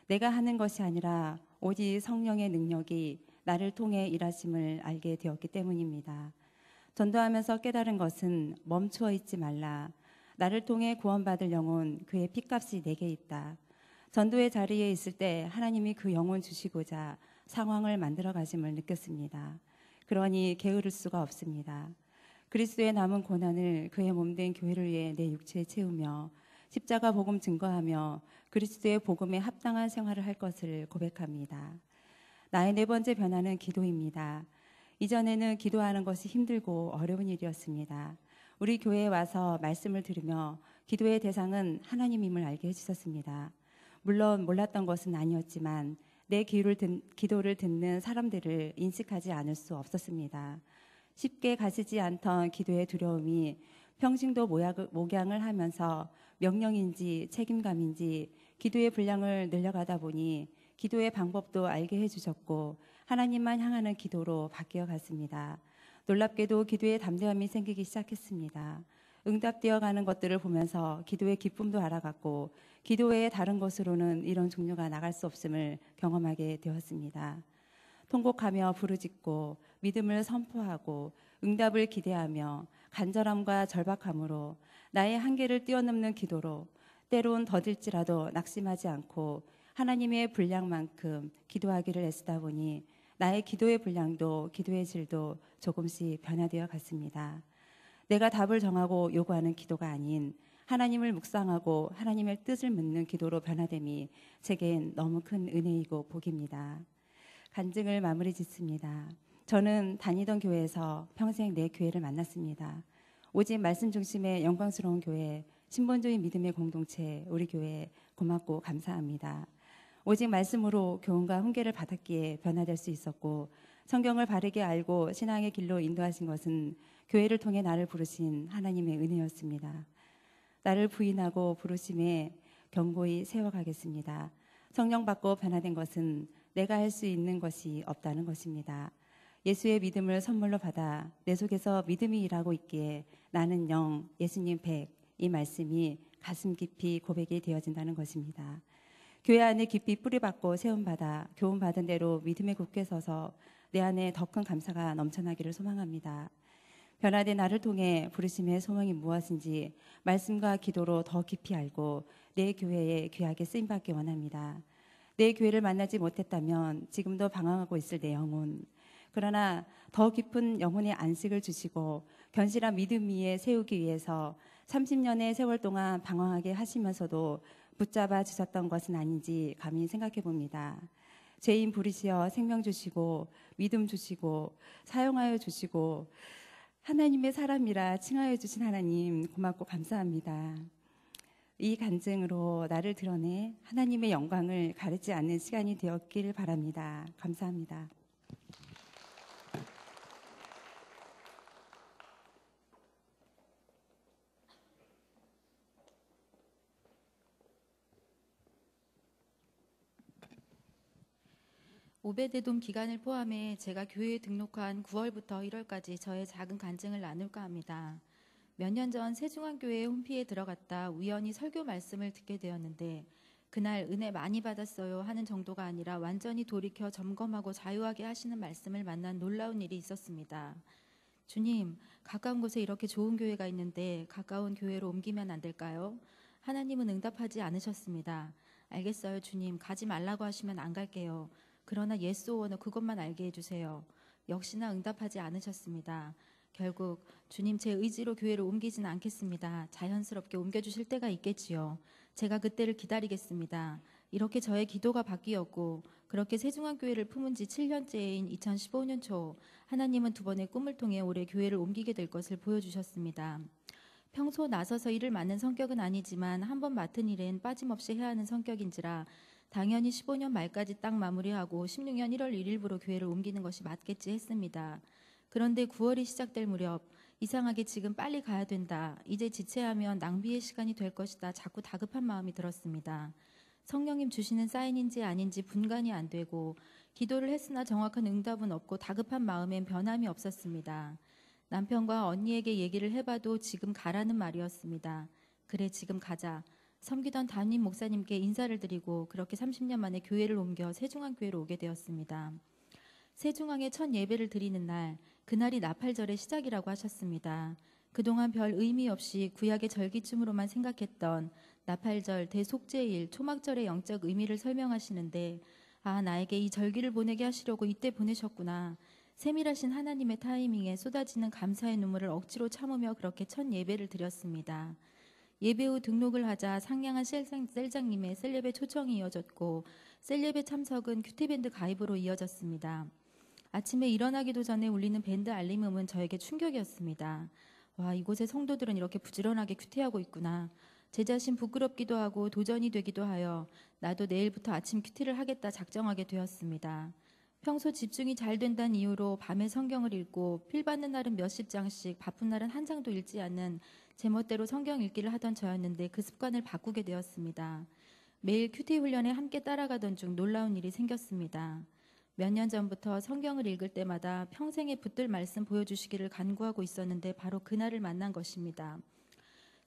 내가 하는 것이 아니라 오직 성령의 능력이 나를 통해 일하심을 알게 되었기 때문입니다. 전도하면서 깨달은 것은 멈추어 있지 말라. 나를 통해 구원받을 영혼, 그의 핏값이 내게 있다. 전도의 자리에 있을 때 하나님이 그 영혼 주시고자 상황을 만들어 가심을 느꼈습니다. 그러니 게으를 수가 없습니다. 그리스도의 남은 고난을 그의 몸된 교회를 위해 내 육체에 채우며 십자가 복음 증거하며 그리스도의 복음에 합당한 생활을 할 것을 고백합니다. 나의 네 번째 변화는 기도입니다. 이전에는 기도하는 것이 힘들고 어려운 일이었습니다. 우리 교회에 와서 말씀을 들으며 기도의 대상은 하나님임을 알게 해주셨습니다. 물론 몰랐던 것은 아니었지만 내 기도를 듣는 사람들을 인식하지 않을 수 없었습니다. 쉽게 가시지 않던 기도의 두려움이 평신도 목양을 하면서 명령인지 책임감인지 기도의 분량을 늘려가다 보니 기도의 방법도 알게 해주셨고 하나님만 향하는 기도로 바뀌어 갔습니다. 놀랍게도 기도에 담대함이 생기기 시작했습니다. 응답되어 가는 것들을 보면서 기도의 기쁨도 알아갔고 기도 외의 다른 것으로는 이런 종류가 나갈 수 없음을 경험하게 되었습니다. 통곡하며 부르짖고 믿음을 선포하고 응답을 기대하며 간절함과 절박함으로 나의 한계를 뛰어넘는 기도로 때론 더딜지라도 낙심하지 않고 하나님의 분량만큼 기도하기를 애쓰다 보니 나의 기도의 분량도 기도의 질도 조금씩 변화되어 갔습니다. 내가 답을 정하고 요구하는 기도가 아닌 하나님을 묵상하고 하나님의 뜻을 묻는 기도로 변화됨이 제겐 너무 큰 은혜이고 복입니다. 간증을 마무리 짓습니다. 저는 다니던 교회에서 평생 내 교회를 만났습니다. 오직 말씀 중심의 영광스러운 교회, 신본주의 믿음의 공동체, 우리 교회 고맙고 감사합니다. 오직 말씀으로 교훈과 훈계를 받았기에 변화될 수 있었고 성경을 바르게 알고 신앙의 길로 인도하신 것은 교회를 통해 나를 부르신 하나님의 은혜였습니다. 나를 부인하고 부르심에 견고히 세워가겠습니다. 성령 받고 변화된 것은 내가 할 수 있는 것이 없다는 것입니다. 예수의 믿음을 선물로 받아 내 속에서 믿음이 일하고 있기에 나는 0, 예수님 100, 이 말씀이 가슴 깊이 고백이 되어진다는 것입니다. 교회 안에 깊이 뿌리박고 세움받아 교훈받은 대로 믿음에 굳게 서서 내 안에 더 큰 감사가 넘쳐나기를 소망합니다. 변화된 나를 통해 부르심의 소망이 무엇인지 말씀과 기도로 더 깊이 알고 내 교회에 귀하게 쓰임받기 원합니다. 내 교회를 만나지 못했다면 지금도 방황하고 있을 내 영혼, 그러나 더 깊은 영혼의 안식을 주시고 견실한 믿음 위에 세우기 위해서 30년의 세월 동안 방황하게 하시면서도 붙잡아 주셨던 것은 아닌지 감히 생각해 봅니다. 죄인 부르시어 생명 주시고 믿음 주시고 사용하여 주시고 하나님의 사람이라 칭하여 주신 하나님 고맙고 감사합니다. 이 간증으로 나를 드러내 하나님의 영광을 가리지 않는 시간이 되었길 바랍니다. 감사합니다. 오베데돔 기간을 포함해 제가 교회에 등록한 9월부터 1월까지 저의 작은 간증을 나눌까 합니다. 몇 년 전 세중앙교회 홈피에 들어갔다 우연히 설교 말씀을 듣게 되었는데 그날 은혜 많이 받았어요 하는 정도가 아니라 완전히 돌이켜 점검하고 자유하게 하시는 말씀을 만난 놀라운 일이 있었습니다. 주님, 가까운 곳에 이렇게 좋은 교회가 있는데 가까운 교회로 옮기면 안 될까요? 하나님은 응답하지 않으셨습니다. 알겠어요, 주님. 가지 말라고 하시면 안 갈게요. 그러나 예스 오너 그것만 알게 해주세요. 역시나 응답하지 않으셨습니다. 결국 주님 제 의지로 교회를 옮기지는 않겠습니다. 자연스럽게 옮겨주실 때가 있겠지요. 제가 그때를 기다리겠습니다. 이렇게 저의 기도가 바뀌었고 그렇게 세중앙교회를 품은 지 7년째인 2015년 초 하나님은 두 번의 꿈을 통해 올해 교회를 옮기게 될 것을 보여주셨습니다. 평소 나서서 일을 맡는 성격은 아니지만 한 번 맡은 일엔 빠짐없이 해야 하는 성격인지라 당연히 15년 말까지 딱 마무리하고 16년 1월 1일부로 교회를 옮기는 것이 맞겠지 했습니다. 그런데 9월이 시작될 무렵 이상하게 지금 빨리 가야 된다. 이제 지체하면 낭비의 시간이 될 것이다. 자꾸 다급한 마음이 들었습니다. 성령님 주시는 사인인지 아닌지 분간이 안 되고 기도를 했으나 정확한 응답은 없고 다급한 마음엔 변함이 없었습니다. 남편과 언니에게 얘기를 해봐도 지금 가라는 말이었습니다. 그래 지금 가자. 섬기던 담임 목사님께 인사를 드리고 그렇게 30년 만에 교회를 옮겨 세중앙교회로 오게 되었습니다. 세중앙에 첫 예배를 드리는 날, 그날이 나팔절의 시작이라고 하셨습니다. 그동안 별 의미 없이 구약의 절기쯤으로만 생각했던 나팔절, 대속죄일, 초막절의 영적 의미를 설명하시는데 아, 나에게 이 절기를 보내게 하시려고 이때 보내셨구나. 세밀하신 하나님의 타이밍에 쏟아지는 감사의 눈물을 억지로 참으며 그렇게 첫 예배를 드렸습니다. 예배 후 등록을 하자 상냥한 셀장님의 셀예배 초청이 이어졌고 셀예배 참석은 큐티밴드 가입으로 이어졌습니다. 아침에 일어나기도 전에 울리는 밴드 알림음은 저에게 충격이었습니다. 와, 이곳의 성도들은 이렇게 부지런하게 큐티하고 있구나. 제 자신 부끄럽기도 하고 도전이 되기도 하여 나도 내일부터 아침 큐티를 하겠다 작정하게 되었습니다. 평소 집중이 잘 된다는 이유로 밤에 성경을 읽고 필 받는 날은 몇십 장씩 바쁜 날은 한 장도 읽지 않는 제멋대로 성경 읽기를 하던 저였는데 그 습관을 바꾸게 되었습니다. 매일 큐티 훈련에 함께 따라가던 중 놀라운 일이 생겼습니다. 몇 년 전부터 성경을 읽을 때마다 평생에 붙들 말씀 보여주시기를 간구하고 있었는데 바로 그날을 만난 것입니다.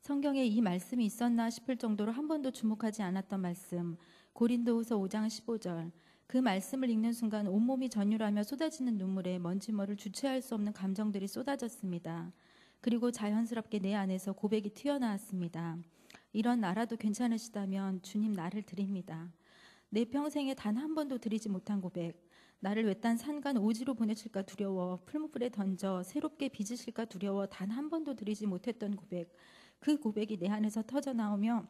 성경에 이 말씀이 있었나 싶을 정도로 한 번도 주목하지 않았던 말씀, 고린도후서 5장 15절. 그 말씀을 읽는 순간 온몸이 전율하며 쏟아지는 눈물에 먼지머리를 주체할 수 없는 감정들이 쏟아졌습니다. 그리고 자연스럽게 내 안에서 고백이 튀어나왔습니다. 이런 나라도 괜찮으시다면 주님 나를 드립니다. 내 평생에 단 한 번도 드리지 못한 고백. 나를 외딴 산간 오지로 보내실까 두려워 풀무불에 던져 새롭게 빚으실까 두려워 단 한 번도 드리지 못했던 고백. 그 고백이 내 안에서 터져나오며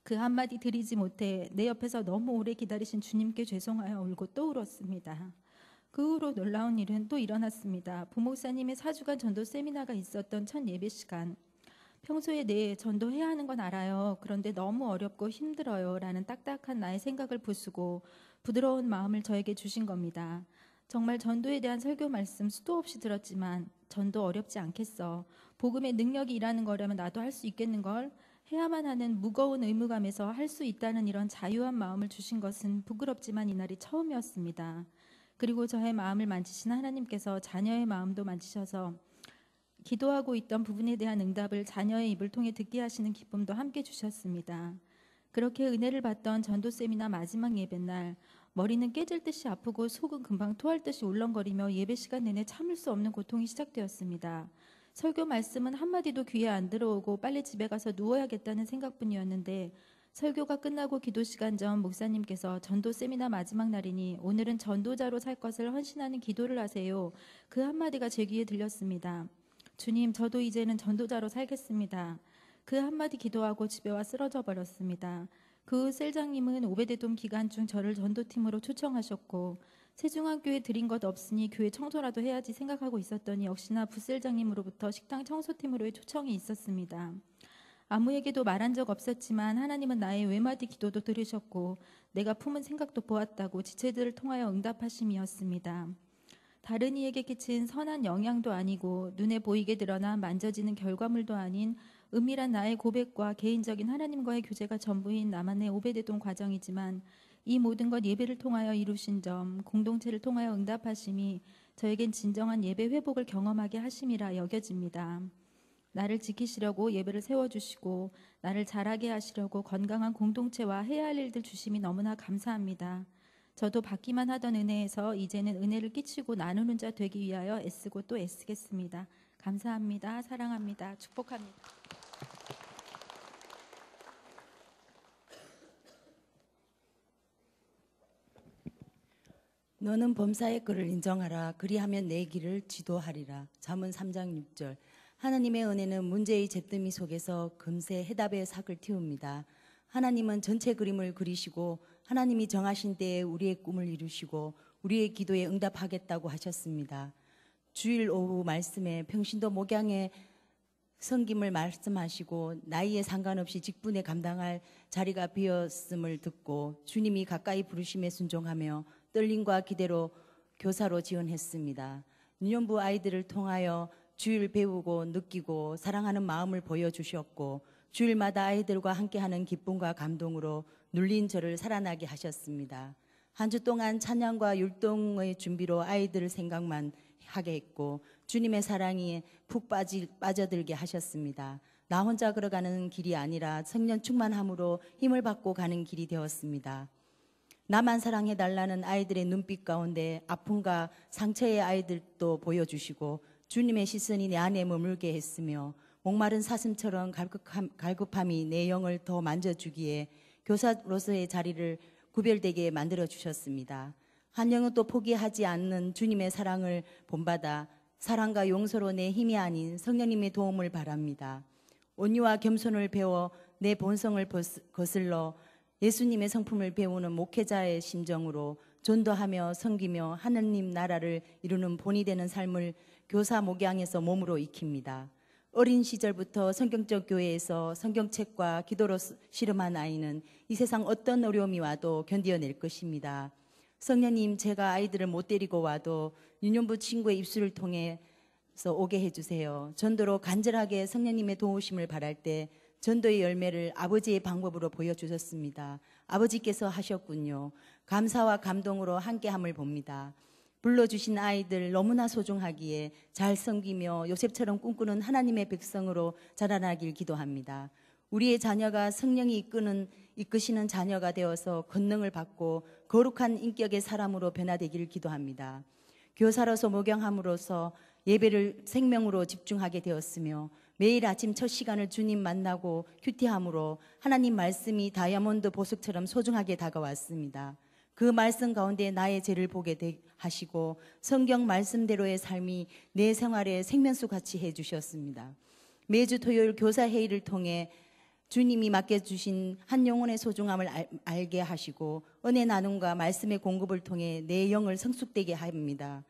그 한마디 드리지 못해 내 옆에서 너무 오래 기다리신 주님께 죄송하여 울고 또 울었습니다. 그 후로 놀라운 일은 또 일어났습니다. 부목사님의 4주간 전도 세미나가 있었던 첫 예배 시간. 평소에 네, 전도해야 하는 건 알아요. 그런데 너무 어렵고 힘들어요. 라는 딱딱한 나의 생각을 부수고 부드러운 마음을 저에게 주신 겁니다. 정말 전도에 대한 설교 말씀 수도 없이 들었지만 전도 어렵지 않겠어. 복음의 능력이 일하는 거라면 나도 할 수 있겠는걸. 해야만 하는 무거운 의무감에서 할 수 있다는 이런 자유한 마음을 주신 것은 부끄럽지만 이날이 처음이었습니다. 그리고 저의 마음을 만지신 하나님께서 자녀의 마음도 만지셔서 기도하고 있던 부분에 대한 응답을 자녀의 입을 통해 듣게 하시는 기쁨도 함께 주셨습니다. 그렇게 은혜를 받던 전도 세미나 마지막 예배날 머리는 깨질 듯이 아프고 속은 금방 토할 듯이 울렁거리며 예배 시간 내내 참을 수 없는 고통이 시작되었습니다. 설교 말씀은 한마디도 귀에 안 들어오고 빨리 집에 가서 누워야겠다는 생각뿐이었는데 설교가 끝나고 기도 시간 전 목사님께서 전도 세미나 마지막 날이니 오늘은 전도자로 살 것을 헌신하는 기도를 하세요. 그 한마디가 제 귀에 들렸습니다. 주님, 저도 이제는 전도자로 살겠습니다. 그 한마디 기도하고 집에 와 쓰러져 버렸습니다. 그 후 셀장님은 오베데돔 기간 중 저를 전도팀으로 초청하셨고 세중앙교회 드린 것 없으니 교회 청소라도 해야지 생각하고 있었더니 역시나 부셀장님으로부터 식당 청소팀으로의 초청이 있었습니다. 아무에게도 말한 적 없었지만 하나님은 나의 외마디 기도도 들으셨고 내가 품은 생각도 보았다고 지체들을 통하여 응답하심이었습니다. 다른 이에게 끼친 선한 영향도 아니고 눈에 보이게 드러나 만져지는 결과물도 아닌 은밀한 나의 고백과 개인적인 하나님과의 교제가 전부인 나만의 오베데돔 과정이지만 이 모든 것 예배를 통하여 이루신 점, 공동체를 통하여 응답하심이 저에겐 진정한 예배 회복을 경험하게 하심이라 여겨집니다. 나를 지키시려고 예배를 세워주시고 나를 자라게 하시려고 건강한 공동체와 해야 할 일들 주심이 너무나 감사합니다. 저도 받기만 하던 은혜에서 이제는 은혜를 끼치고 나누는 자 되기 위하여 애쓰고 또 애쓰겠습니다. 감사합니다. 사랑합니다. 축복합니다. 너는 범사의 글을 인정하라. 그리하면 내 길을 지도하리라. 잠언 3장 6절. 하나님의 은혜는 문제의 잿더미 속에서 금세 해답의 삭을 틔웁니다. 하나님은 전체 그림을 그리시고 하나님이 정하신 때에 우리의 꿈을 이루시고 우리의 기도에 응답하겠다고 하셨습니다. 주일 오후 말씀에 평신도 목양의 섬김을 말씀하시고 나이에 상관없이 직분에 감당할 자리가 비었음을 듣고 주님이 가까이 부르심에 순종하며 떨림과 기대로 교사로 지원했습니다. 유년부 아이들을 통하여 주일 배우고 느끼고 사랑하는 마음을 보여주셨고 주일마다 아이들과 함께하는 기쁨과 감동으로 눌린 저를 살아나게 하셨습니다. 한 주 동안 찬양과 율동의 준비로 아이들 생각만 하게 했고 주님의 사랑이 푹 빠져들게 하셨습니다. 나 혼자 걸어가는 길이 아니라 성령 충만함으로 힘을 받고 가는 길이 되었습니다. 나만 사랑해달라는 아이들의 눈빛 가운데 아픔과 상처의 아이들도 보여주시고 주님의 시선이 내 안에 머물게 했으며 목마른 사슴처럼 갈급함이 내 영을 더 만져주기에 교사로서의 자리를 구별되게 만들어주셨습니다. 한 영은 또 포기하지 않는 주님의 사랑을 본받아 사랑과 용서로 내 힘이 아닌 성령님의 도움을 바랍니다. 온유와 겸손을 배워 내 본성을 거슬러 예수님의 성품을 배우는 목회자의 심정으로 전도하며 섬기며 하느님 나라를 이루는 본이 되는 삶을 교사 목양에서 몸으로 익힙니다. 어린 시절부터 성경적 교회에서 성경책과 기도로 씨름한 아이는 이 세상 어떤 어려움이 와도 견디어낼 것입니다. 성령님, 제가 아이들을 못 데리고 와도 유년부 친구의 입술을 통해서 오게 해주세요. 전도로 간절하게 성령님의 도우심을 바랄 때 전도의 열매를 아버지의 방법으로 보여주셨습니다. 아버지께서 하셨군요. 감사와 감동으로 함께함을 봅니다. 불러주신 아이들 너무나 소중하기에 잘 섬기며 요셉처럼 꿈꾸는 하나님의 백성으로 자라나길 기도합니다. 우리의 자녀가 성령이 이끄시는 자녀가 되어서 권능을 받고 거룩한 인격의 사람으로 변화되기를 기도합니다. 교사로서 목양함으로써 예배를 생명으로 집중하게 되었으며 매일 아침 첫 시간을 주님 만나고 큐티함으로 하나님 말씀이 다이아몬드 보석처럼 소중하게 다가왔습니다. 그 말씀 가운데 나의 죄를 보게 하시고 성경 말씀대로의 삶이 내 생활에 생명수 같이 해주셨습니다. 매주 토요일 교사 회의를 통해 주님이 맡겨주신 한 영혼의 소중함을 알게 하시고 은혜 나눔과 말씀의 공급을 통해 내 영을 성숙되게 합니다.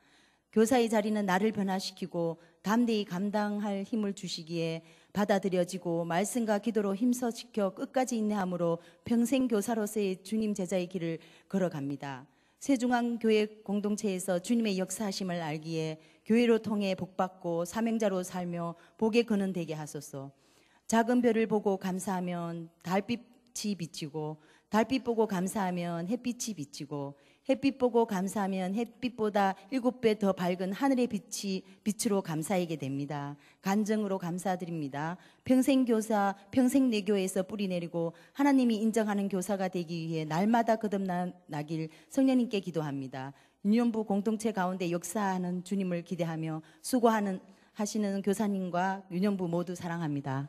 교사의 자리는 나를 변화시키고 담대히 감당할 힘을 주시기에 받아들여지고 말씀과 기도로 힘써 지켜 끝까지 인내함으로 평생 교사로서의 주님 제자의 길을 걸어갑니다. 세중앙교회 공동체에서 주님의 역사하심을 알기에 교회로 통해 복받고 사명자로 살며 복의 근원 되게 하소서. 작은 별을 보고 감사하면 달빛이 비치고 달빛 보고 감사하면 햇빛이 비치고 햇빛 보고 감사하면 햇빛보다 7배 더 밝은 하늘의 빛으로 감사하게 됩니다. 간증으로 감사드립니다. 평생 교사, 평생 내 교회에서 뿌리 내리고 하나님이 인정하는 교사가 되기 위해 날마다 거듭나길 성령님께 기도합니다. 유년부 공동체 가운데 역사하는 주님을 기대하며 수고하시는 교사님과 유년부 모두 사랑합니다.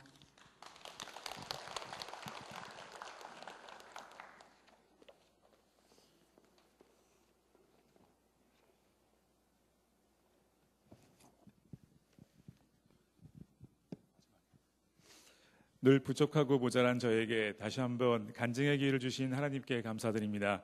늘 부족하고 모자란 저에게 다시 한번 간증의 기회를 주신 하나님께 감사드립니다.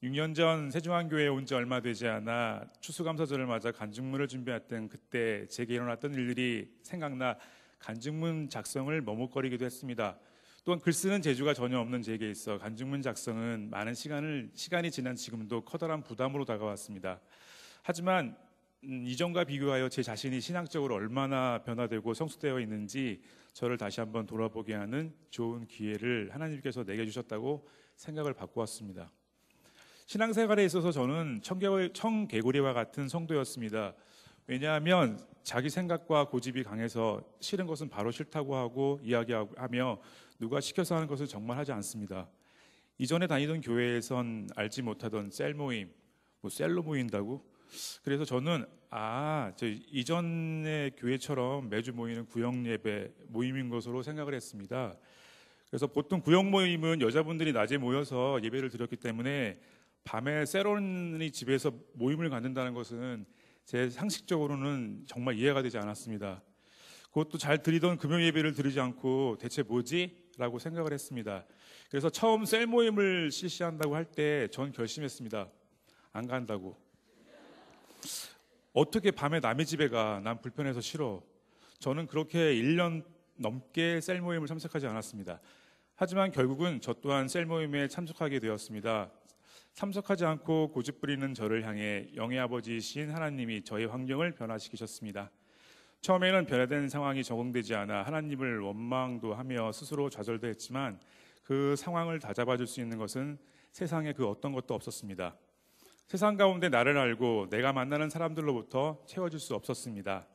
6년 전 세중앙교회에 온 지 얼마 되지 않아 추수감사절을 맞아 간증문을 준비했던 그때 제게 일어났던 일들이 생각나 간증문 작성을 머뭇거리기도 했습니다. 또한 글 쓰는 재주가 전혀 없는 제게 있어 간증문 작성은 많은 시간이 지난 지금도 커다란 부담으로 다가왔습니다. 하지만 이전과 비교하여 제 자신이 신앙적으로 얼마나 변화되고 성숙되어 있는지 저를 다시 한번 돌아보게 하는 좋은 기회를 하나님께서 내게 주셨다고 생각을 바꾸었습니다. 신앙생활에 있어서 저는 청개구리와 같은 성도였습니다. 왜냐하면 자기 생각과 고집이 강해서 싫은 것은 바로 싫다고 하고 이야기하며 누가 시켜서 하는 것을 정말 하지 않습니다. 이전에 다니던 교회에선 알지 못하던 셀 모임, 셀로 모인다고? 그래서 저는 저 이전의 교회처럼 매주 모이는 구역 예배 모임인 것으로 생각을 했습니다. 그래서 보통 구역 모임은 여자분들이 낮에 모여서 예배를 드렸기 때문에 밤에 세론이 집에서 모임을 갖는다는 것은 제 상식적으로는 정말 이해가 되지 않았습니다. 그것도 잘 드리던 금요 예배를 드리지 않고 대체 뭐지? 라고 생각을 했습니다. 그래서 처음 셀 모임을 실시한다고 할 때 전 결심했습니다. 안 간다고. 어떻게 밤에 남의 집에 가? 난 불편해서 싫어. 저는 그렇게 1년 넘게 셀 모임을 참석하지 않았습니다. 하지만 결국은 저 또한 셀 모임에 참석하게 되었습니다. 참석하지 않고 고집 부리는 저를 향해 영의 아버지이신 하나님이 저의 환경을 변화시키셨습니다. 처음에는 변화된 상황이 적응되지 않아 하나님을 원망도 하며 스스로 좌절도 했지만 그 상황을 다잡아줄 수 있는 것은 세상에 그 어떤 것도 없었습니다. 세상 가운데 나를 알고 내가 만나는 사람들로부터 채워줄 수 없었습니다.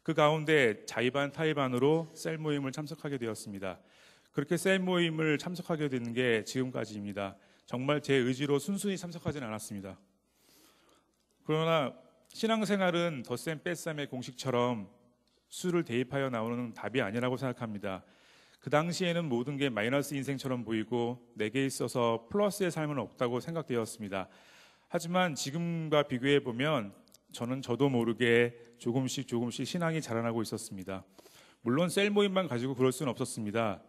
그 가운데 자의반 타의반으로 셀 모임을 참석하게 되었습니다. 그렇게 셀 모임을 참석하게 된 게 지금까지입니다. 정말 제 의지로 순순히 참석하지는 않았습니다. 그러나 신앙생활은 덧셈 뺄셈의 공식처럼 수를 대입하여 나오는 답이 아니라고 생각합니다. 그 당시에는 모든 게 마이너스 인생처럼 보이고 내게 있어서 플러스의 삶은 없다고 생각되었습니다. 하지만 지금과 비교해 보면 저도 모르게 조금씩 신앙이 자라나고 있었습니다. 물론 셀 모임만 가지고 그럴 수는 없었습니다.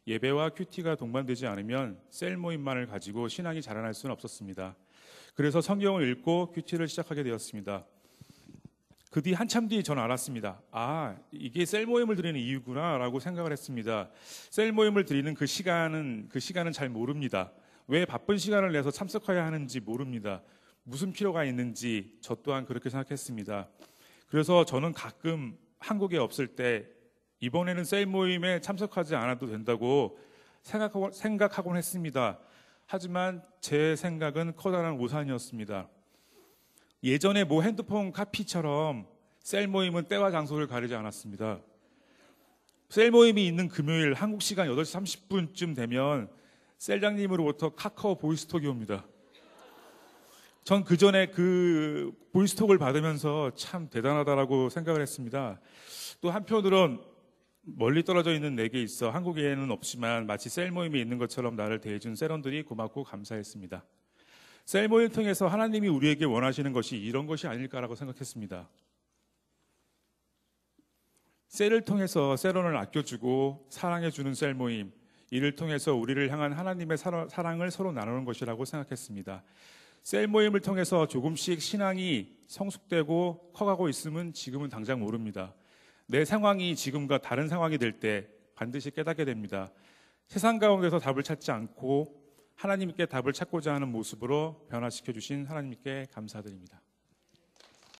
예배와 큐티가 동반되지 않으면 셀 모임만을 가지고 신앙이 자라날 수는 없었습니다. 그래서 성경을 읽고 큐티를 시작하게 되었습니다. 그 뒤 한참 뒤에 저는 알았습니다. 이게 셀 모임을 드리는 이유구나 라고 생각을 했습니다. 셀 모임을 드리는 그 시간은 잘 모릅니다. 왜 바쁜 시간을 내서 참석해야 하는지 모릅니다. 무슨 필요가 있는지 저 또한 그렇게 생각했습니다. 그래서 저는 가끔 한국에 없을 때 이번에는 셀 모임에 참석하지 않아도 된다고 생각하곤 했습니다. 하지만 제 생각은 커다란 오산이었습니다. 예전에 핸드폰 카피처럼 셀 모임은 때와 장소를 가리지 않았습니다. 셀 모임이 있는 금요일 한국 시간 8시 30분쯤 되면 셀장님으로부터 카카오 보이스톡이 옵니다. 전 그 전에 그 보이스톡을 받으면서 참 대단하다라고 생각을 했습니다. 또 한편으론 멀리 떨어져 있는 내게 있어 한국에는 없지만 마치 셀 모임이 있는 것처럼 나를 대해준 셀원들이 고맙고 감사했습니다. 셀 모임 통해서 하나님이 우리에게 원하시는 것이 이런 것이 아닐까라고 생각했습니다. 셀을 통해서 셀원을 아껴주고 사랑해주는 셀 모임, 이를 통해서 우리를 향한 하나님의 사랑을 서로 나누는 것이라고 생각했습니다. 셀 모임을 통해서 조금씩 신앙이 성숙되고 커가고 있음은 지금은 당장 모릅니다. 내 상황이 지금과 다른 상황이 될 때 반드시 깨닫게 됩니다. 세상 가운데서 답을 찾지 않고 하나님께 답을 찾고자 하는 모습으로 변화시켜 주신 하나님께 감사드립니다.